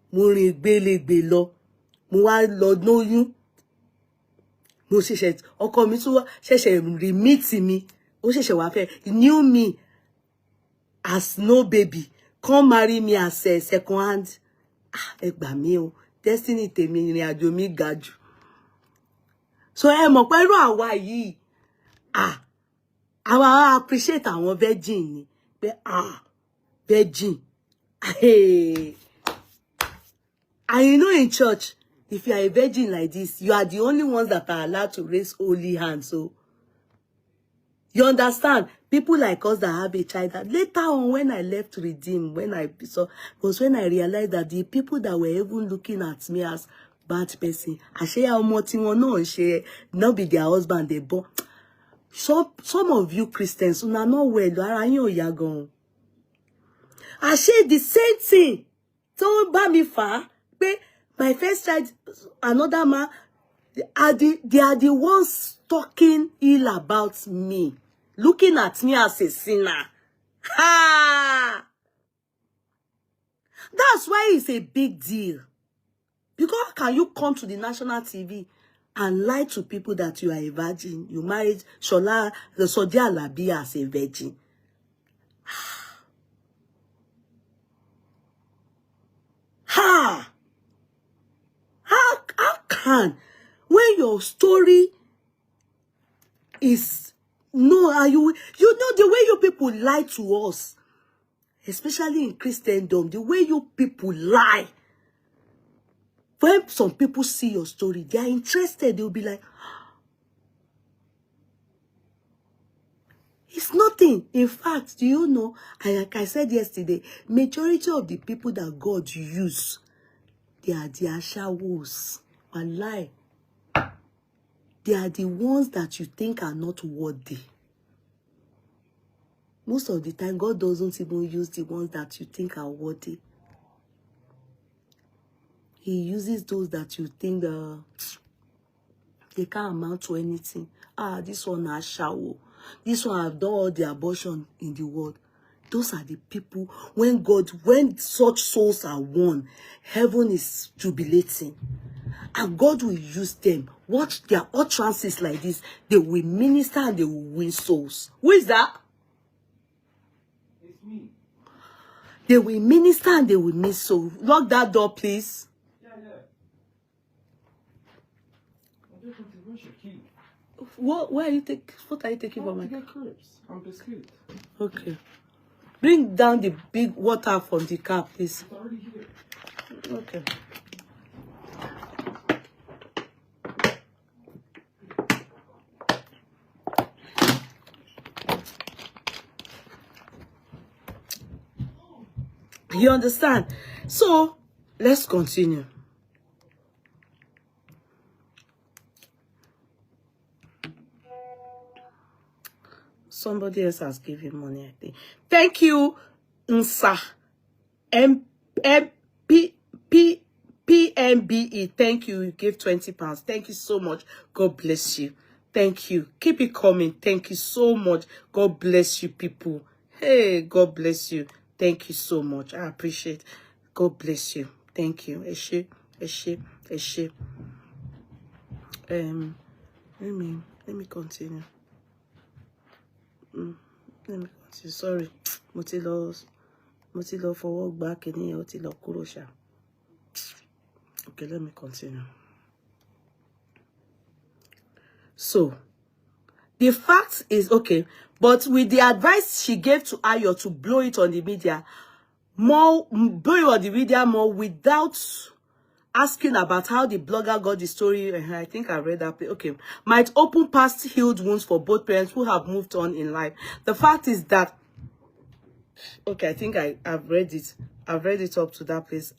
S3: Mo rin gbélégbé lọ. Mo wá lọ lóyún. Mo ṣẹ̀ṣẹ̀ ọkọ mi tún ṣẹ̀ṣẹ̀ remit mi. Ó ṣẹ̀ṣẹ̀ wá fẹ́. He knew me as no baby. Come marry me as a second hand. Ẹ gbà mí o. Destiny tèmi ìrìn àjò mi ga jù. So ẹ mọ̀ pé irú àwa yìí. Àwa appreciate àwọn virgin ni. Pé virgin. Hey. And you know, in church, if you are a virgin like this, you are the only ones that are allowed to raise holy hands. So, you understand? People like us that have a child, that later on when I left Redeem, when I realized that the people that were even looking at me as bad person, I share how much no share, not be their husband, they born. Some of you Christians, una not well, I share the same thing. Don't buy me far. My first child, another man, they are the ones talking ill about me, looking at me as a sinner. Ha! That's why it's a big deal. Because how can you come to the national TV and lie to people that you are a virgin? You married TopeAlabi as a virgin. Ha! How can, when your story is no, are you know the way you people lie to us, especially in Christendom, the way you people lie. When some people see your story, they are interested. They'll be like, it's nothing. In fact, do you know, like I said yesterday, majority of the people that God use, they are the ashawos. Wallahi. They are the ones that you think are not worthy. Most of the time, God doesn't even use the ones that you think are worthy. He uses those that you think they can't amount to anything. Ah, this one has shower. This one have done all the abortion in the world. Those are the people, when such souls are won, heaven is jubilating. And God will use them. Watch their utterances like this. They will minister and they will win souls. Who is that?
S4: It's me.
S3: They will minister and they will win souls. Lock that door, please.
S4: Yeah. I'm just going to rush your key.
S3: What are you taking from my
S4: get crepes and biscuit.
S3: Okay. Bring down the big water from the car, please.
S4: It's already here.
S3: Okay. You understand? So, let's continue. Somebody else has given money, I think. Thank you, Nsa. PMBE. Thank you. You gave 20 pounds. Thank you so much. God bless you. Thank you. Keep it coming. Thank you so much. God bless you, people. Hey, God bless you. Thank you so much. I appreciate. God bless you. Thank you. Eshe. Let me continue. Let me continue. Sorry. Mo ti lọ fọwọ́ gbá kíní ó ti lọ kúrò ṣá. Okay, let me continue. So, the fact is, okay, but with the advice she gave to Ayo to blow it on the media more without asking about how the blogger got the story, I think I read that. Okay, might open past healed wounds for both parents who have moved on in life. The fact is that, okay, I think I've read it. I've read it up to that place.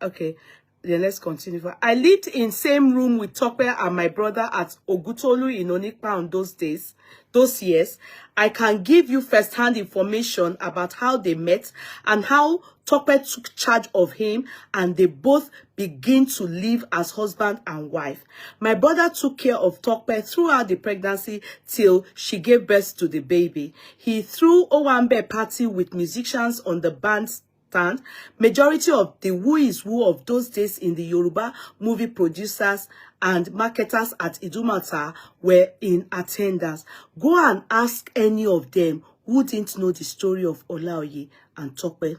S3: Okay, then let's continue. I lived in same room with Tope and my brother at Ogutolu in Onikpa on those years. I can give you first-hand information about how they met and how Tope took charge of him and they both begin to live as husband and wife. My brother took care of Tope throughout the pregnancy till she gave birth to the baby. He threw Owambe party with musicians on the bandstand. Majority of the who is who of those days in the Yoruba movie producers and marketers at Idumata were in attendance. Go and ask any of them who didn't know the story of Olaoye and Tope.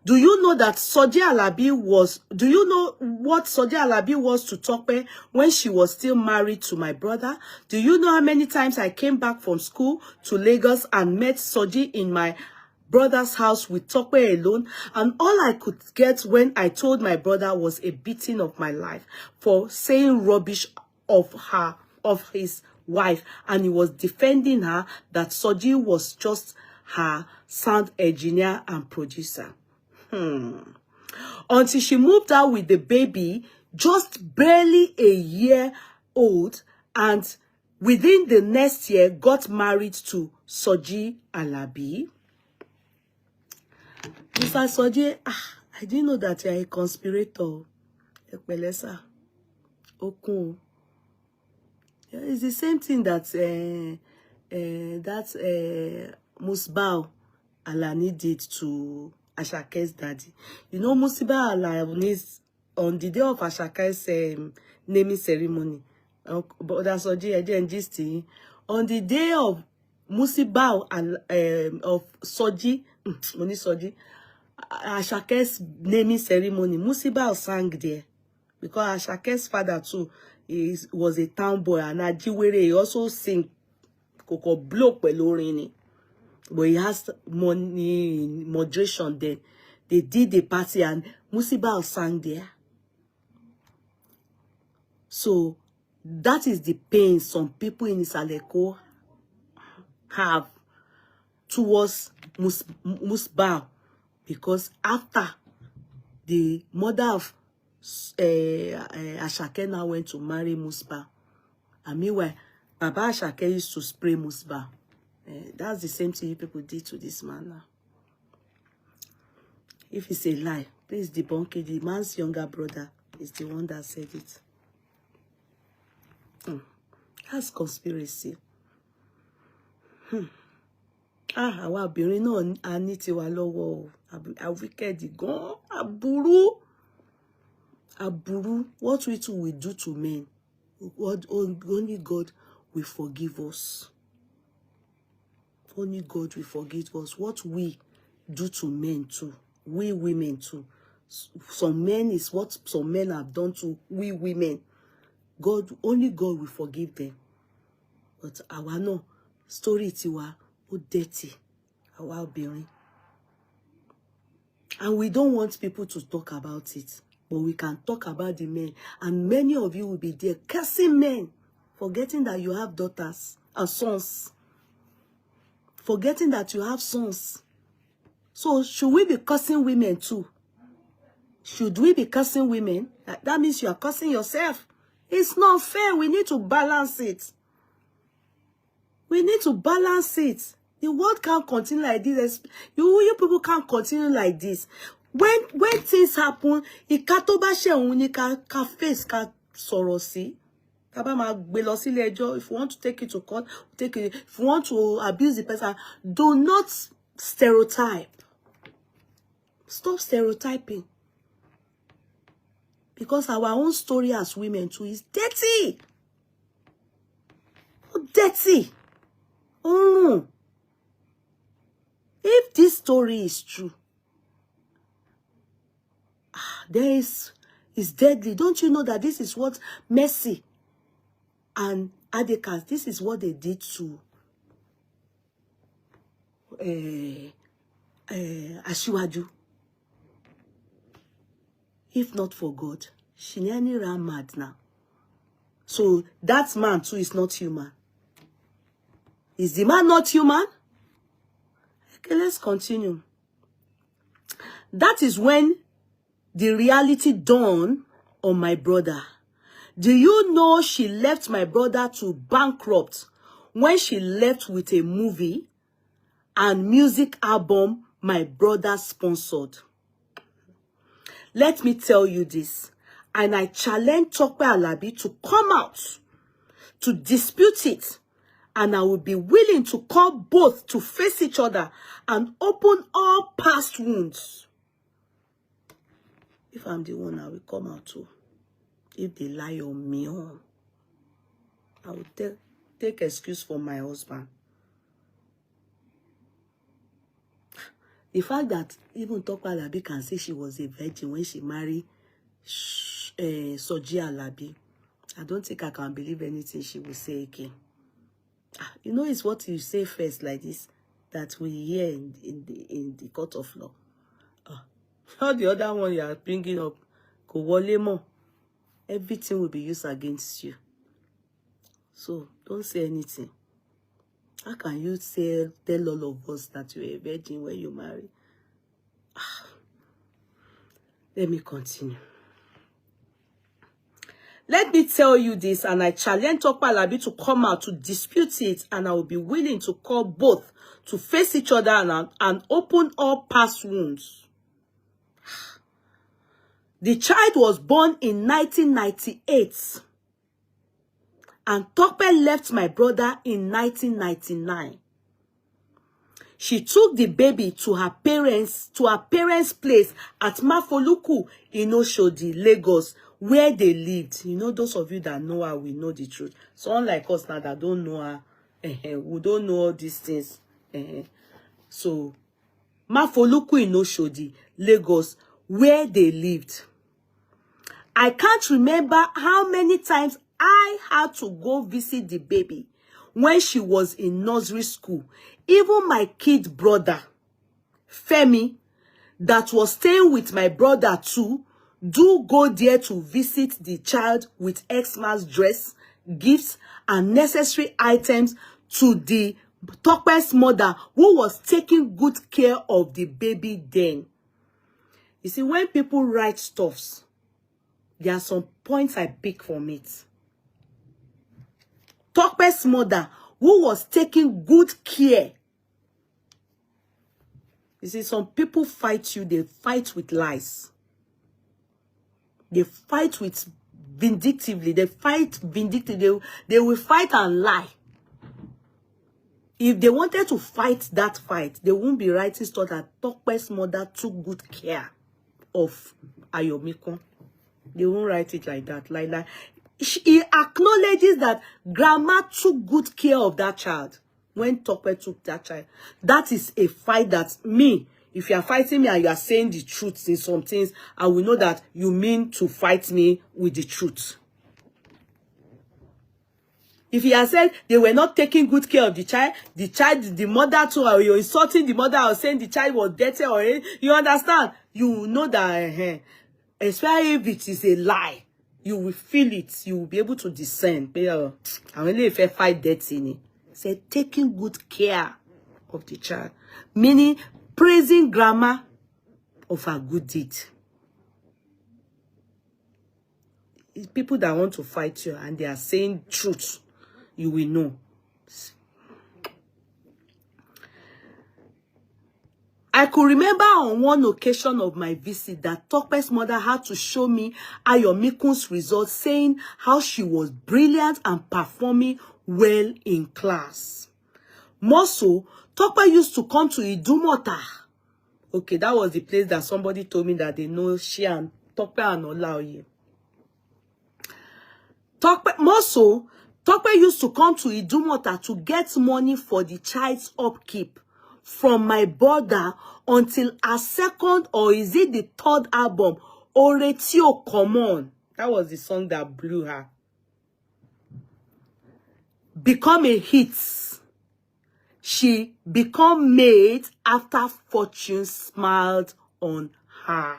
S3: Do you know that TopeAlabi was, do you know what TopeAlabi was to Tope when she was still married to my brother? Do you know how many times I came back from school to Lagos and met Soji in my brother's house with Tope alone, and all I could get when I told my brother was a beating of my life for saying rubbish of his wife, and he was defending her that Soji was just her sound engineer and producer. Until she moved out with the baby, just barely a year old, and within the next year got married to Soji Alabi. Mr. Soji, I didn't know that you're a conspirator. Ekpelesa. Okun. It's the same thing that Musbao Alani did to Ashake's daddy. You know, Musbao Alani, on the day of Ashake's naming ceremony, but that's on the day of Musibao of Soji, Moni Soji, Ashake's naming ceremony, Musibao sang there because Ashake's father too was a town boy, and Ajiwere, he also sing Koko block pelorini. But he has money in moderation then. They did the party and Musibao sang there. So that is the pain some people in Isaleko have towards Musbao, because after the mother of Ashake now went to marry Musbao, and meanwhile Baba Ashake used to spray Musbao. That's the same thing you people did to this man now. If it's a lie, please debunk it. The man's younger brother is the one that said it. That's conspiracy. Àwa obìnrin náà a ní tiwa lọ́wọ́ o. A wicked gan. Aburu. What we too will do to men, only God will forgive us. Only God will forgive us. What we do to men too, we women too. Some men is what some men have done to we women. Only God will forgive them. But our no story tiwa o dirty. Our obìnrin. And we don't want people to talk about it. But we can talk about the men. And many of you will be there cursing men, forgetting that you have daughters and sons. Forgetting that you have sons. So should we be cursing women too? Should we be cursing women? That means you are cursing yourself. It's not fair. We need to balance it. We need to balance it. The world can't continue like this. You people can't continue like this. When things happen, ka face ka sọ̀rọ̀ sí. If you want to take it to court, take it. If you want to abuse the person, do not stereotype. Stop stereotyping. Because our own story as women too is dirty. Dirty. Oh. If this story is true, it's deadly. Don't you know that this is what Mercy and Adekas, this is what they did to Asiwaju? If not for God, she nearly ran mad now. So that man too is not human. Is the man not human? Okay, let's continue. That is when the reality dawned on my brother. Do you know she left my brother to bankrupt when she left with a movie and music album my brother sponsored? Let me tell you this, and I challenge TopeAlabi to come out to dispute it, and I will be willing to call both to face each other and open all past wounds. If I'm the one, I will come out too. If they lie on me, I will take excuse for my husband. The fact that even TopeAlabi can say she was a virgin when she married Soji Alabi, I don't think I can believe anything she will say again. You know, it's what you say first like this. that we hear in the court of law. All the other one you are bringing up, kò wọlé mọ́. Everything will be used against you. So don't say anything. How can you tell all of us that you're a virgin when you marry? Let me continue. Let me tell you this, and I challenge TopeAlabi to come out to dispute it, and I will be willing to call both to face each other and open all past wounds. The child was born in 1998, and Tope left my brother in 1999. She took the baby to her parents' place at Mafoluku in Oshodi, Lagos, where they lived. You know, those of you that know her will know the truth. So unlike us now that don't know her, we don't know all these things. So Mafoluku in Oshodi, Lagos, where they lived. I can't remember how many times I had to go visit the baby when she was in nursery school. Even my kid brother, Femi, that was staying with my brother too, do go there to visit the child with Xmas dress, gifts, and necessary items to the Tope's mother, who was taking good care of the baby then. You see, when people write stuffs, there are some points I pick from it. Tope's mother, who was taking good care. You see, some people fight you, they fight with lies. They fight with vindictively. They fight vindictively. They will fight and lie. If they wanted to fight that fight, they won't be writing stuff that Tope's mother took good care of Ayomiko. They won't write it like that. Like he acknowledges that grandma took good care of that child when Tope took that child. That is a fight that me, if you are fighting me and you are saying the truth in some things, I will know that you mean to fight me with the truth. If you have said they were not taking good care of the child, the mother too, or you're insulting the mother or saying the child was dirty or anything, you understand? You know that, especially if it is a lie, you will feel it. You will be able to discern. I really if I fight dirty. Say taking good care of the child, meaning praising grandma of her good deed. It's people that want to fight you and they are saying truth, you will know. I could remember on one occasion of my visit that Tope's mother had to show me Ayomikun's results, saying how she was brilliant and performing well in class. More so, Tope used to come to Idumota. Okay, that was the place that somebody told me that they know she and Tope and Olaoye. More so, Tope used to come to Idumota to get money for the child's upkeep from my brother until a second, or is it the third album, Oretio Come On. That was the song that blew her. Become a hit. She become maid after fortune smiled on her.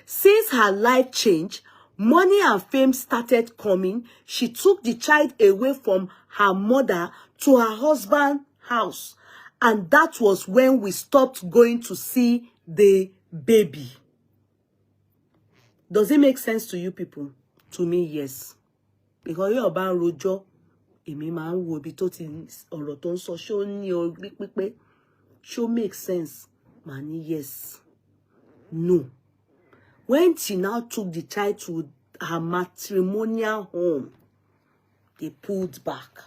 S3: Since her life changed, money and fame started coming. She took the child away from her mother to her husband's house. And that was when we stopped going to see the baby. Does it make sense to you people? To me, yes. Because you're about Rojo. Èmi máa ń wo bí tó ti ọ̀rọ̀ tó ń sọ ṣó ní orí pípé. Ṣó make sense? Mani, yes. No. When she now took the child to her matrimonial home, they pulled back.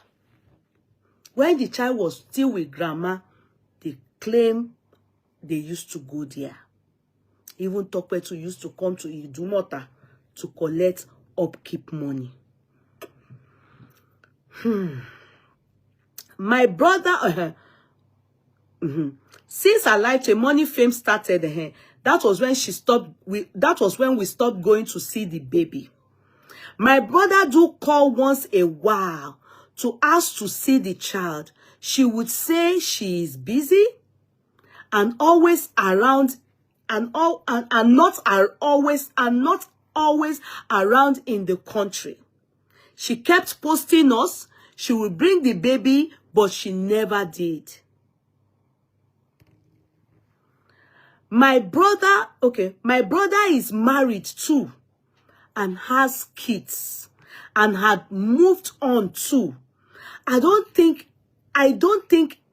S3: When the child was still with grandma, they claim they used to go there. Even Tope too used to come to Idumota to collect upkeep money. My brother, since her life, money fame started, that was when we stopped going to see the baby. My brother do call once a while to ask to see the child. She would say she is busy and always around and not always around in the country. She kept posting us. She would bring the baby, but she never did. My brother is married too and has kids and had moved on too. I don't think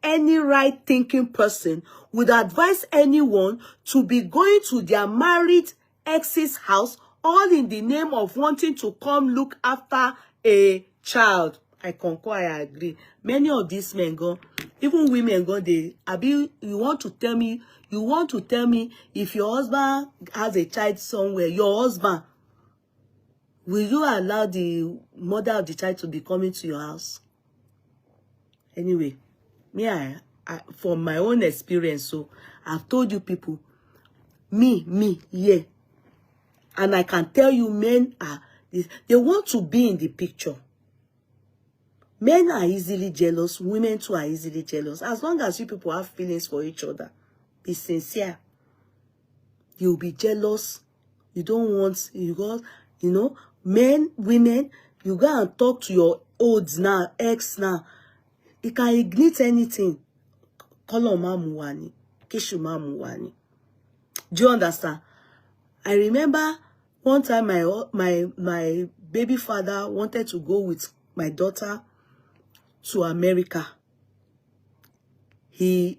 S3: any right thinking person would advise anyone to be going to their married ex's house all in the name of wanting to come look after a child. I concur, I agree. Many of these men go, even women go, you want to tell me if your husband has a child somewhere, your husband, will you allow the mother of the child to be coming to your house? Anyway, me, from my own experience, so I've told you people, yeah. And I can tell you men are, they want to be in the picture. Men are easily jealous, women too are easily jealous. As long as you people have feelings for each other, be sincere. You'll be jealous. You don't want, men, women, you go and talk to your olds now, ex now. It can ignite anything. Koloma muwani, kishuma muwani. Do you understand? I remember one time my baby father wanted to go with my daughter to America. He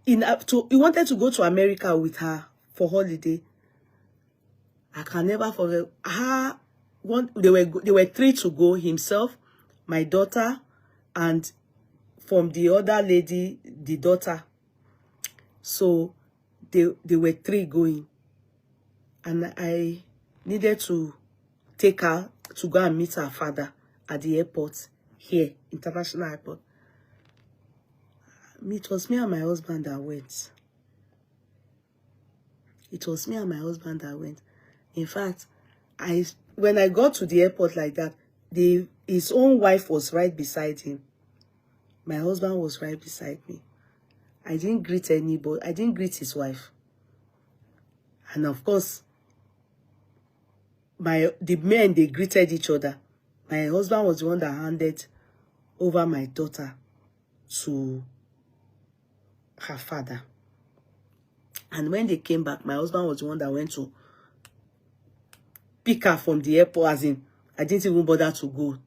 S3: wanted to go to America with her for holiday. I can never forget her. They were three to go: himself, my daughter, and from the other lady, the daughter. So they were three going, and I needed to take her to go and meet her father at the airport here, international airport. It was me and my husband that went. It was me and my husband that went. In fact, when I got to the airport like that, his own wife was right beside him. My husband was right beside me. I didn't greet anybody. I didn't greet his wife. And of course, the men, they greeted each other. My husband was the one that handed over my daughter to her father. And when they came back, my husband was the one that went to pick her from the airport, as in, I didn't even bother to go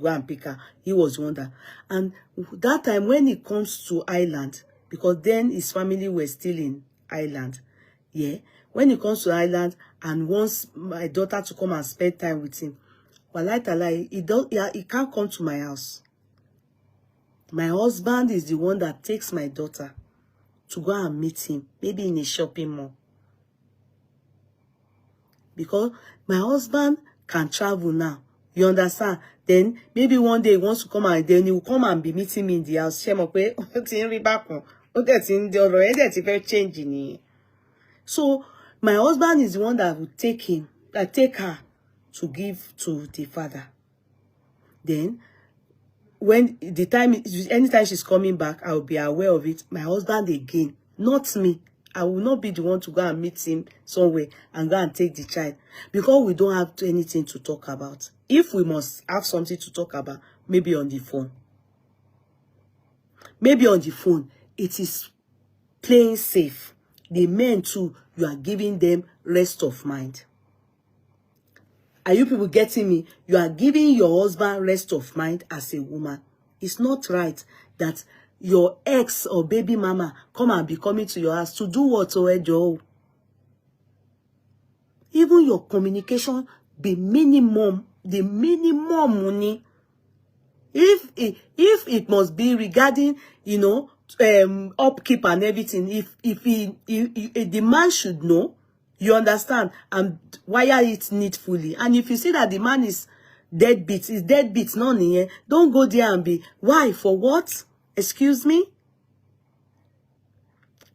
S3: and pick her. He was the one that, and that time when it comes to Ireland, because then his family were still in Ireland, yeah, when it comes to Ireland and wants my daughter to come and spend time with him, he can't come to my house. My husband is the one that takes my daughter to go and meet him, maybe in a shopping mall. Because my husband can travel now. You understand? Then maybe one day he wants to come and then he will come and be meeting me in the house. So my husband is the one that will take her to give to the father. Then when anytime she's coming back, I will be aware of it. My husband again, not me. I will not be the one to go and meet him somewhere and go and take the child, because we don't have anything to talk about. If we must have something to talk about, maybe on the phone. Maybe on the phone, it is playing safe. The men too, you are giving them rest of mind. Are you people getting me? You are giving your husband rest of mind as a woman. It's not right that your ex or baby mama come and be coming to your house to do whatsoever. Even your communication be minimum, the minimum money. If it must be regarding, upkeep and everything, if the man should know, you understand, and wire it needfully. And if you see that the man is deadbeat, none here, don't go there and be, why, for what? Excuse me?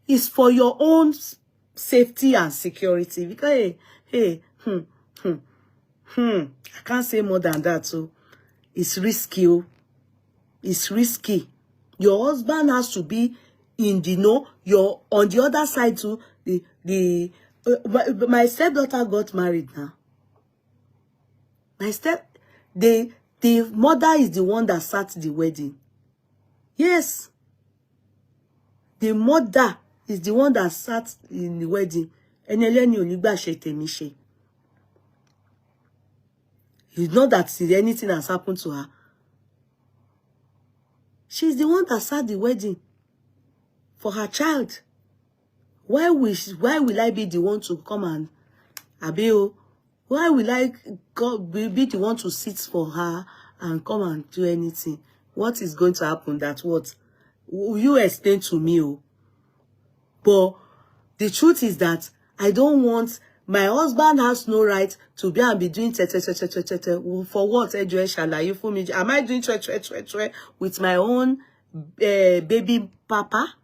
S3: It's for your own safety and security. Because, I can't say more than that. So it's risky. It's risky. Your husband has to be in the know. You're on the other side too. My stepdaughter got married now. The mother is the one that sat the wedding. Yes. The mother is the one that sat in the wedding. It's not that anything has happened to her. She's the one that sat the wedding for her child. Why will I be the one to come and Abeo? Why will I be the one to sit for her and come and do anything? What is going to happen? That what? Will you explain to me? But the truth is that I don't want, my husband has no right to be and be doing for what? Am I doing with my own baby papa?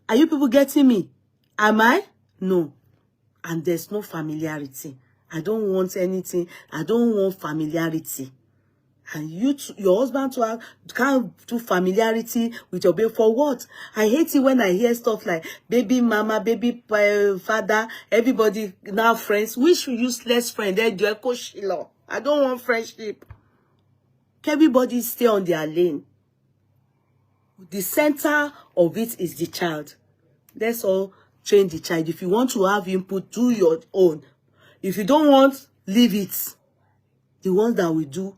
S3: Are you people getting me? Am I? No. And there's no familiarity. I don't want anything. I don't want familiarity. And your husband can't do familiarity with your baby for what? I hate it when I hear stuff like baby mama, baby father, everybody now friends. We should use less friend. I don't want friendship. Everybody stay on their lane. The center of it is the child. Let's all train the child. If you want to have input, do your own. If you don't want, leave it. The ones that we do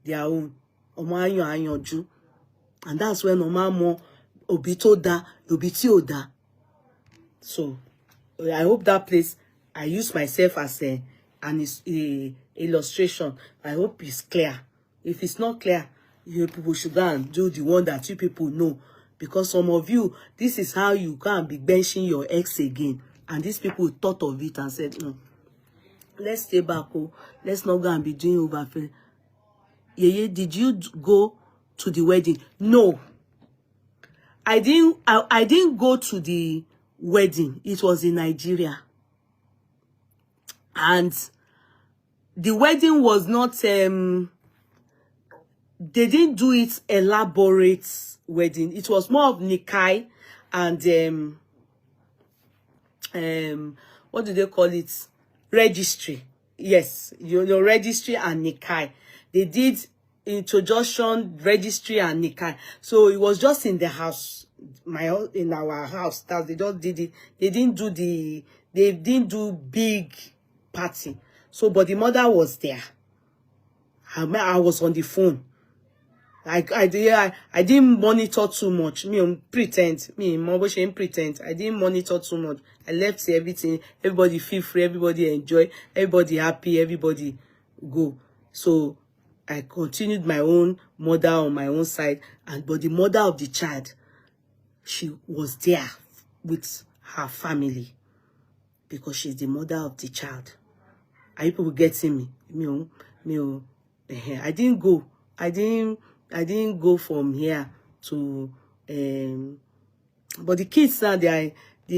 S3: their own. And that's when more obito da, obiti da. So I hope that place, I use myself as an illustration. I hope it's clear. If it's not clear, you people should go and do the one that you people know. Because some of you, this is how you can be benching your ex again. And these people thought of it and said, no, let's stay back. Let's not go and be doing overfare. Yeye, did you go to the wedding? No. I didn't go to the wedding. It was in Nigeria. And the wedding was not they didn't do it elaborate wedding. It was more of Nikai and what do they call it? Registry. Yes, you know, registry and Nikai. They did introduction, registry, and Nikai. So it was just in the house, in our house. That they just did it. They didn't do big party. So, but the mother was there. I was on the phone. I didn't monitor too much. Pretend. I didn't monitor too much. I left everything. Everybody feel free. Everybody enjoy. Everybody happy. Everybody go. So I continued my own mother on my own side. But the mother of the child, she was there with her family. Because she's the mother of the child. Are you people getting me? I didn't go. I didn't go from here to but the kids now they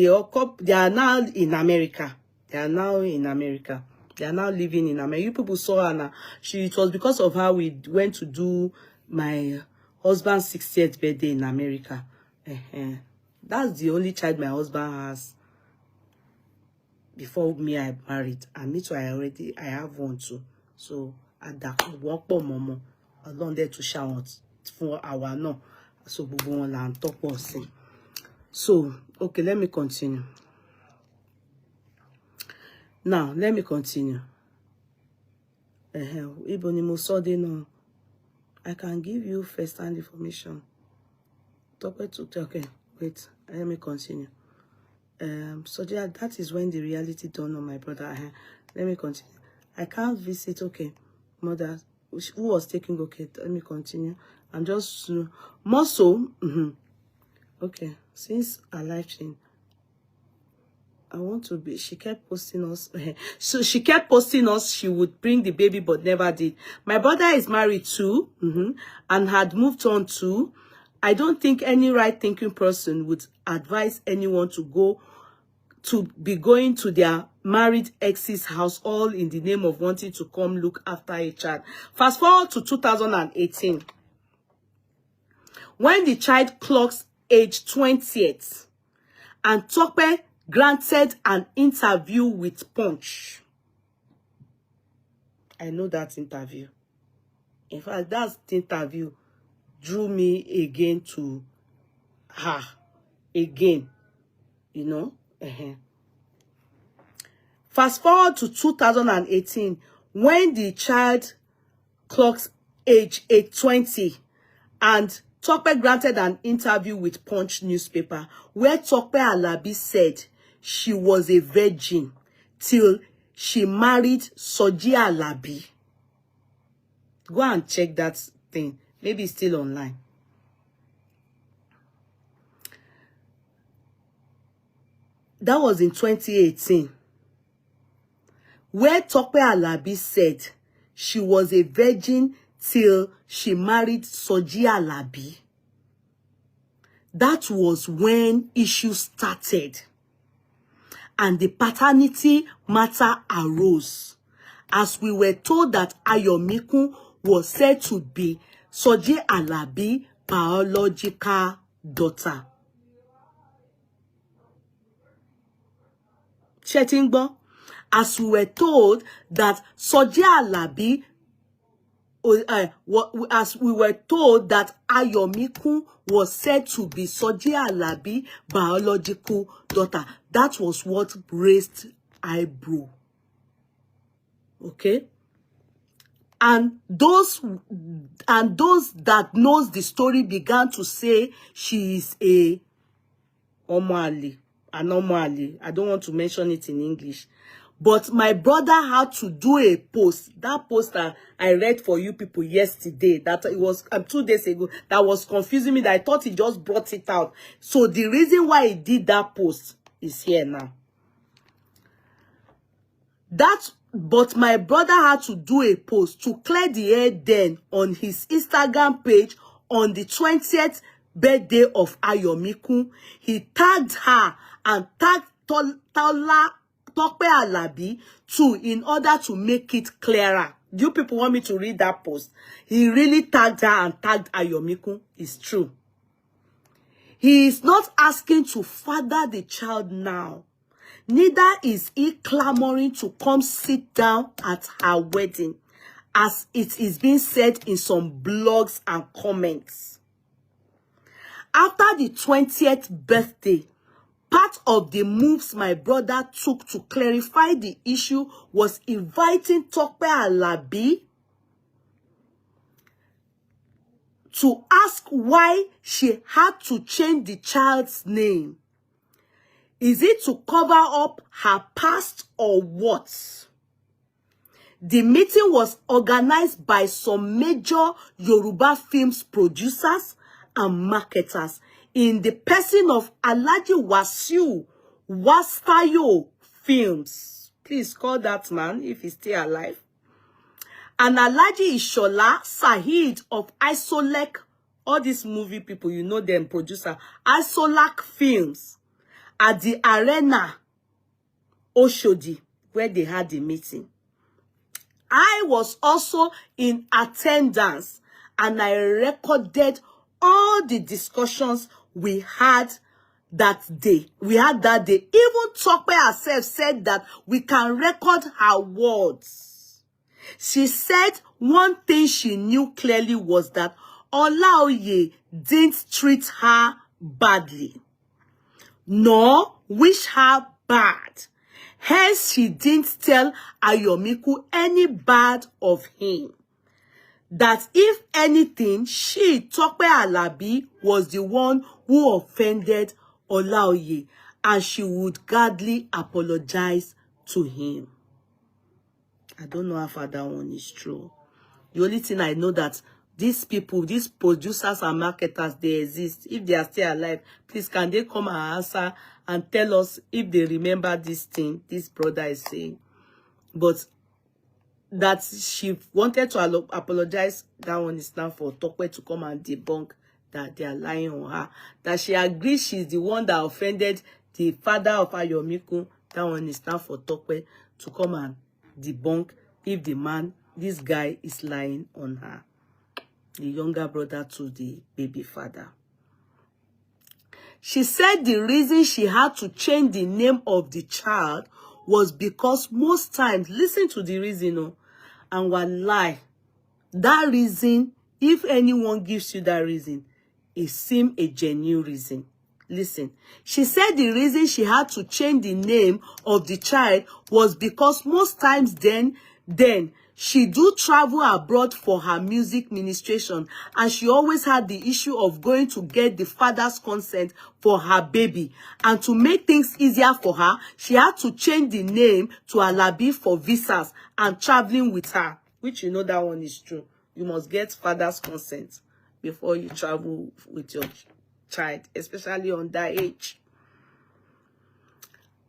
S3: are now in America. They are now in America. They are now living in America. You people saw her now. It was because of her we went to do my husband's 60th birthday in America. That's the only child my husband has. Before me, I married. And me too, I have one too. So at that walk for mama. Along there to shout for our no. So we go on and talk us. So okay, let me continue. Now let me continue. No, I can give you first-hand information. Okay, wait. Let me continue. So that is when the reality dawned on my brother. Let me continue. I can't visit. Okay, mother. Who was taking? Okay, let me continue. I'm just more so. Okay, since our life changed, I want to be. She kept posting us. So she kept posting us. She would bring the baby, but never did. My brother is married too, and had moved on too. I don't think any right-thinking person would advise anyone to be going to their married ex's house all in the name of wanting to come look after a child. Fast forward to 2018. when the child clocks age 20th, and Tope granted an interview with Punch. I know that interview. In fact, that interview drew me again to her. Again, you know. Fast forward to 2018, when the child clocks age 820, and Tope granted an interview with Punch newspaper where TopeAlabi said she was a virgin till she married Alabi. Go and check that thing. Maybe it's still online. That was in 2018. Where TopeAlabi said she was a virgin till she married Alabi. That was when issues started. And the paternity matter arose, as we were told that Ayomiku was said to be Alabi's biological daughter. Chetingbo, as we were told that Alabi, as we were told that Ayomiku was said to be Alabi's biological daughter. That was what raised eyebrow. Okay? And those that knows the story began to say she is a Omali. Anomaly. I don't want to mention it in English. But my brother had to do a post. That post that I read for you people yesterday, that it was 2 days ago, that was confusing me, that I thought he just brought it out. So the reason why he did that post is here now. But my brother had to do a post to clear the air then on his Instagram page on the 20th birthday of Ayomiku. He tagged her and tagged TopeAlabi too, in order to make it clearer. Do you people want me to read that post? He really tagged her and tagged Ayomiku. It's true. He is not asking to father the child now. Neither is he clamoring to come sit down at her wedding, as it is being said in some blogs and comments. After the 20th birthday, part of the moves my brother took to clarify the issue was inviting TopeAlabi to ask why she had to change the child's name. Is it to cover up her past or what? The meeting was organized by some major Yoruba films producers and marketers in the person of Alhaji Wasiu Wastayo Films. Please call that man if he's still alive. And Alhaji Ishola Saheed of Isolek, all these movie people, you know them, producer, Isolak Films, at the Arena Oshodi, where they had the meeting. I was also in attendance, and I recorded all the discussions we had that day. Even Tope herself said that we can record her words. She said one thing she knew clearly was that Olaoye didn't treat her badly, nor wish her bad. Hence, she didn't tell Ayomiku any bad of him. That if anything, she, TopeAlabi, was the one who offended Olaoye, and she would gladly apologize to him. I don't know how that one is true. The only thing I know that these people, these producers and marketers, they exist. If they are still alive, please can they come and answer and tell us if they remember this thing this brother is saying. But that she wanted to apologize, that one is now for Tope to come and debunk that they are lying on her. That she agrees she's the one that offended the father of Ayomiku, that one is now for Tope to come and debunk if the man, this guy, is lying on her. the younger brother to the baby father. She said the reason she had to change the name of the child was because most times, listen to the reason, oh, and wallahi, that reason, if anyone gives you that reason, it seems a genuine reason. Listen, she said the reason she had to change the name of the child was because most times then she do travel abroad for her music ministration, and she always had the issue of going to get the father's consent for her baby. And to make things easier for her, she had to change the name to Alabi for visas and traveling with her, which you know that one is true. You must get father's consent before you travel with your child, especially on that age.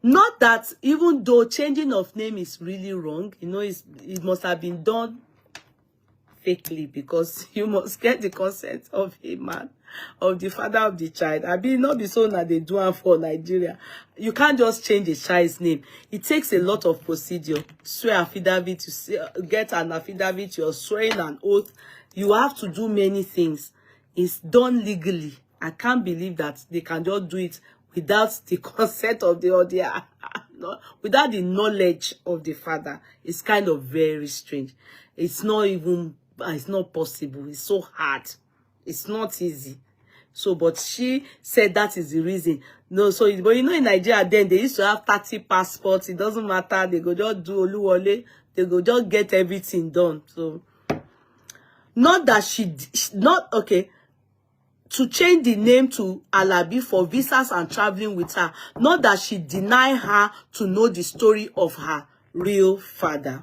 S3: Not that even though changing of name is really wrong, you know, it must have been done fakely, because you must get the consent of a man, of the father of the child. I mean, not be so that they do it for Nigeria. You can't just change a child's name. It takes a lot of procedure. Swear affidavit, you get an affidavit, you're swearing an oath. You have to do many things. It's done legally. I can't believe that they can just do it without the consent of the other, without the knowledge of the father. It's kind of very strange. It's not even, it's not possible. It's so hard. It's not easy. So, but she said that is the reason. No, so, but you know, in Nigeria, then they used to have 30 passports. It doesn't matter. They go just do Oluwole. They go just get everything done. So, not that not, okay, to change the name to Alabi for visas and traveling with her. Not that she denied her to know the story of her real father.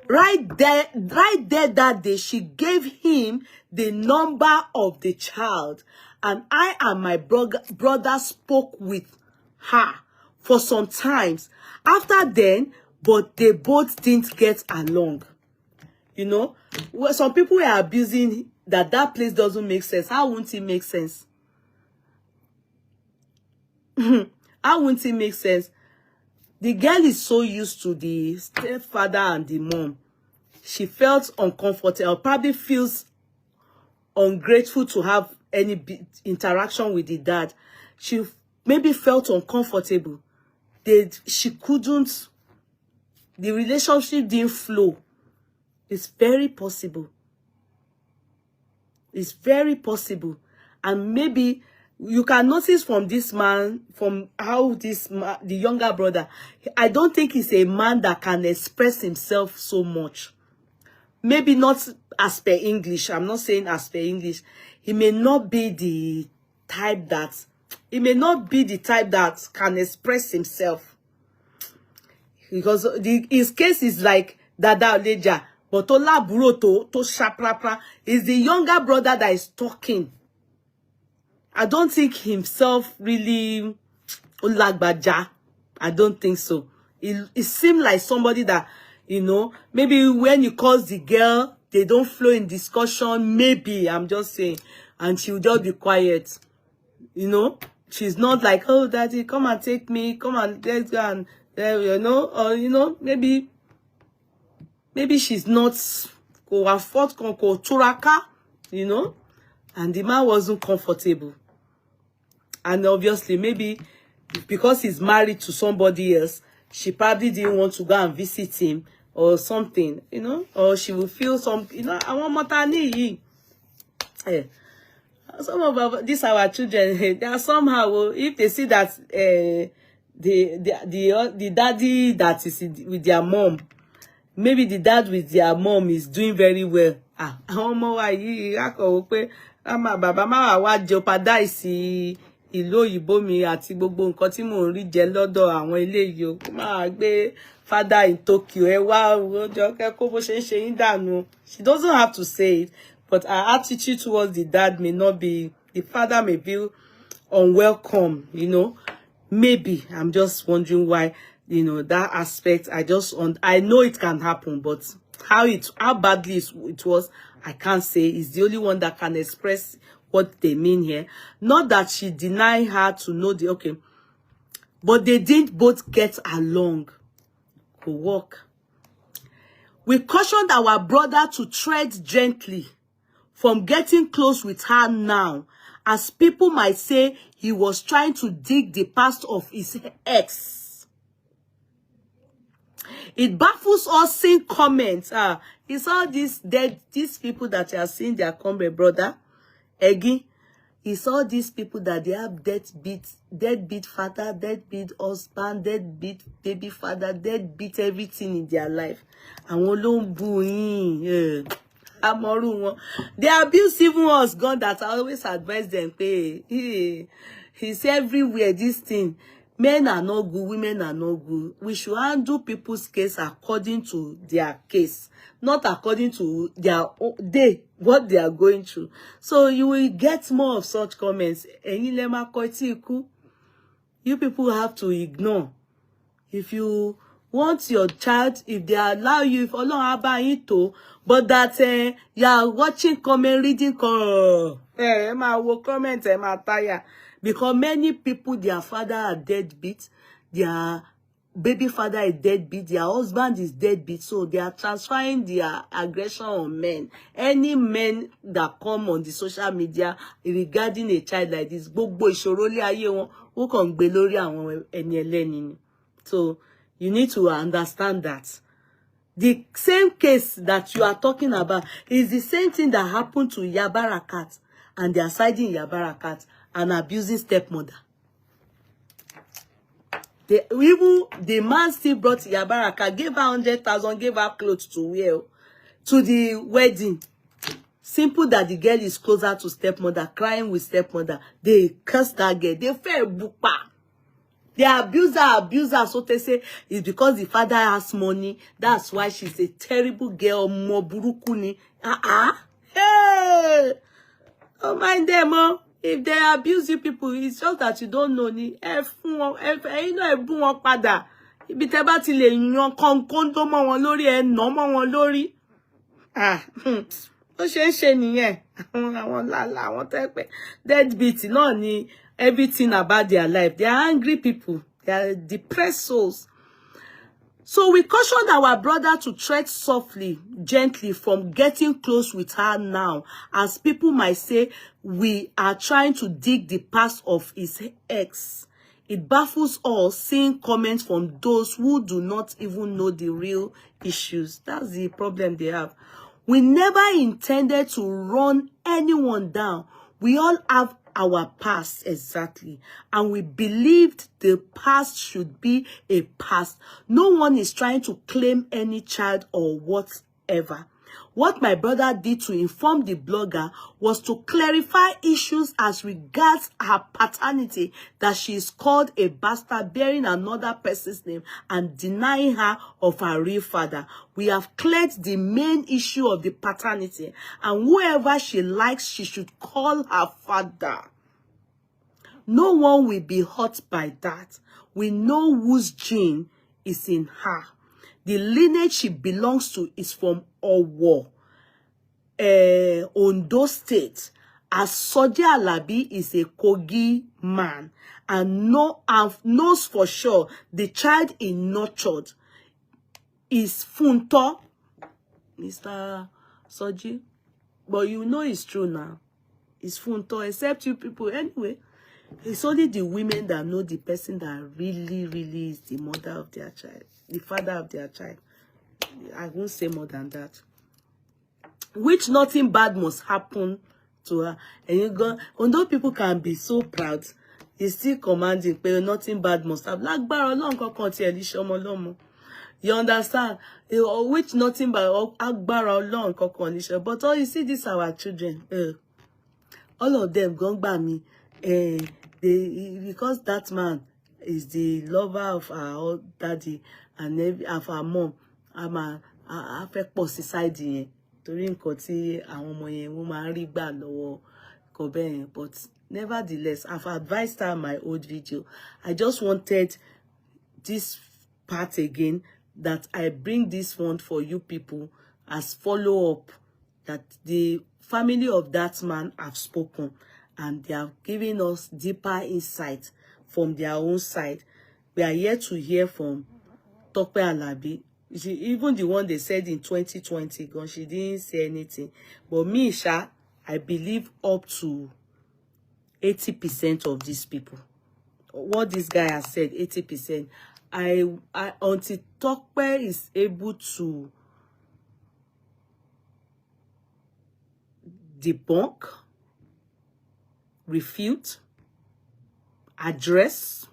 S3: Right there that day, she gave him the number of the child. And I and my brother spoke with her for some times. After then, but they both didn't get along. You know, well, some people are abusing that place doesn't make sense. How won't it make sense? How won't it make sense? The girl is so used to the stepfather and the mom. She felt uncomfortable, probably feels ungrateful to have any interaction with the dad. She maybe felt uncomfortable. She couldn't, the relationship didn't flow. It's very possible. It's very possible. And maybe you can notice from this man, from how this man, the younger brother, I don't think he's a man that can express himself so much. Maybe not as per English. I'm not saying as per English. He may not be the type that, can express himself. Because his case is like Dada Oleja. But Olaburo to shaprapra is the younger brother that is talking. I don't think himself really Olagbaja. I don't think so. It seemed like somebody that, you know, maybe when you call the girl, they don't flow in discussion. Maybe, I'm just saying. And she'll just be quiet. You know, she's not like, oh, daddy, come and take me. Come and let's go and, you know, or, you know, maybe she's not turaka, you know, and the man wasn't comfortable. And obviously, maybe because he's married to somebody else, she probably didn't want to go and visit him or something, you know, or she will feel some, you know, I want matani. Yeah. Some of these our children, they are somehow, if they see that the daddy that is with their mom, maybe the dad with their mom is doing very well. Bàbá máa wá jeopardize ìlú òyìnbó mi àti gbogbo nǹkan tí mò ń rí jẹ lọ́dọ̀ àwọn eléyìí o. Máa gbé father in Tokyo ẹ wá ọjọ́ kẹ́kọ̀ọ́ bó ṣe ń ṣe yín dànù. She doesn't have to say it, but her attitude towards the dad may not be, the father may feel unwelcome, you know. Maybe, I'm just wondering why, you know, that aspect, I know it can happen, but how badly it was, I can't say. It's the only one that can express what they mean here. Not that she denied her to know okay, but they didn't both get along. Work. We cautioned our brother to tread gently from getting close with her now, as people might say he was trying to dig the past of his ex. It baffles us seeing comments. It's all these people that you are seeing their comment, brother. Again, it's all these people that they have deadbeat father, deadbeat husband, deadbeat baby father, deadbeat everything in their life. And they abuse even us, God, that I always advise them, he's everywhere, this thing. Men are not good, women are not good. We should handle people's case according to their case, not according to what they are going through. So you will get more of such comments. You people have to ignore. If you want your child, if they allow you, if Allah about it too, but that you are watching comment, reading comment, because many people, their father are deadbeat, their baby father is deadbeat, their husband is deadbeat, so they are transferring their aggression on men. Any men that come on the social media regarding a child like this, so you need to understand that the same case that you are talking about is the same thing that happened to Yabarakat, and they are siding Yabarakat and abusing stepmother. Even the man still brought Yabarakat, gave her 100,000, gave her clothes to wear to the wedding. Simple that the girl is closer to stepmother, crying with stepmother. They cursed that girl. They fell bupa. The abuser, so they say, is because the father has money. That's why she's a terrible girl. Moburukuni. Hey! Don't mind them, oh. If they abuse you people, it's just that you don't know. You know, pada. Ibi tẹ́ bá ti lè yan konkon tó mọ́ wọn lórí, ẹ nà mọ́ wọn lórí. Ó ṣe ń ṣe nìyẹn. Àwọn lala, àwọn tẹ́pẹ́. Deadbeat náà ni everything about their life. They are angry people. They are depressed souls. So we cautioned our brother to tread softly, gently from getting close with her now, as people might say we are trying to dig the past of his ex. It baffles us seeing comments from those who do not even know the real issues. That's the problem they have. We never intended to run anyone down. We all have our past, exactly, and we believed the past should be a past. No one is trying to claim any child or whatever. What my brother did to inform the blogger was to clarify issues as regards her paternity, that she is called a bastard bearing another person's name and denying her of her real father. We have cleared the main issue of the paternity, and whoever she likes, she should call her father. No one will be hurt by that. We know whose gene is in her. The lineage she belongs to is from Owo, Ondo State, as TopeAlabi is a Kogi man and knows for sure the child he nurtured is Funto, Mr. Soji. But you know it's true now. It's Funto, except you people. Anyway, it's only the women that know the person that really is the mother of their child, the father of their child. I won't say more than that. Which nothing bad must happen to her. And you go, although people can be so proud, he's still commanding, but nothing bad must happen. Like Barolong Kokon. You understand? Which nothing but Akbara long Kokon. But all you see, these are our children. All of them gone by me. Because that man is the lover of our daddy and of our mom, I fẹ́ pọ̀ sí side yẹn torí nǹkan tí àwọn ọmọ yẹn wọ́n máa ń rí gbà lọ́wọ́ kọ̀bẹ́ yẹn. But nevertheless, I've advised her in my old video. I just wanted this part again, that I bring this one for you people as follow-up, that the family of that man have spoken and they have given us deeper insight from their own side. We are here to hear from TopeAlabi. Even the one they said in 2020, she didn't say anything. But me, Sha, I believe up to 80% of these people. What this guy has said, 80%. Until Tope is able to debunk, refute, address,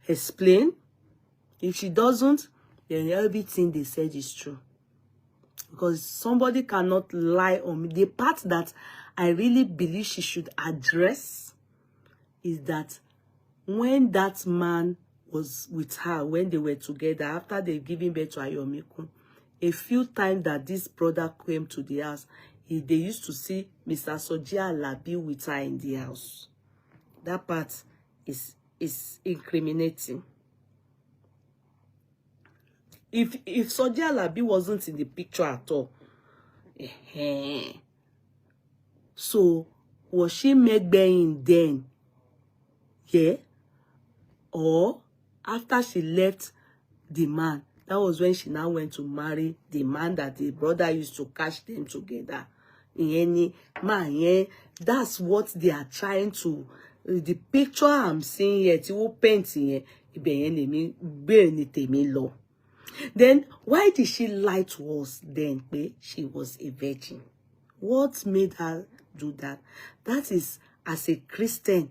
S3: explain. If she doesn't, then everything they said is true. Because somebody cannot lie on me. The part that I really believe she should address is that when that man was with her, when they were together, after they giving birth to Ayomikun, a few times that this brother came to the house, they used to see Mr. TopeAlabi with her in the house. That part is incriminating. If TopeAlabi wasn't in the picture at all, so was she Megbein then? Yeah? Or after she left the man, that was when she now went to marry the man that the brother used to catch them together. In man, yeah, that's what they are trying to. The picture I'm seeing here, ti wo painting here, then why did she lie to us then? She was a virgin. What made her do that? That is, as a Christian,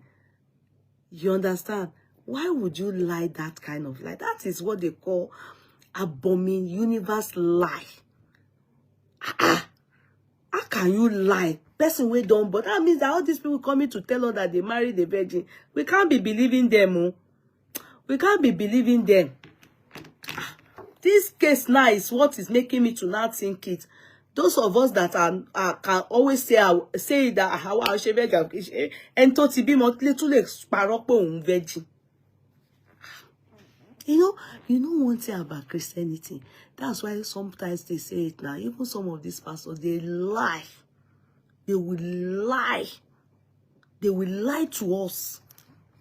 S3: you understand? Why would you lie that kind of lie? That is what they call abomin universe lie. How can you lie? Person we don't, but that means that all these people coming to tell us that they married a virgin. We can't be believing them. Oh. We can't be believing them. This case now is what is making me to now think it. Those of us that are can always say that how I should virgin and to be more little paroko virgin. You know one thing about Christianity. That's why sometimes they say it now. Even some of these pastors, they lie. They will lie. They will lie to us.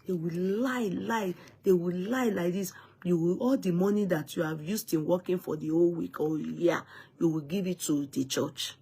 S3: They will lie. They will lie like this. You will, all the money that you have used in working for the whole week or year, you will give it to the church.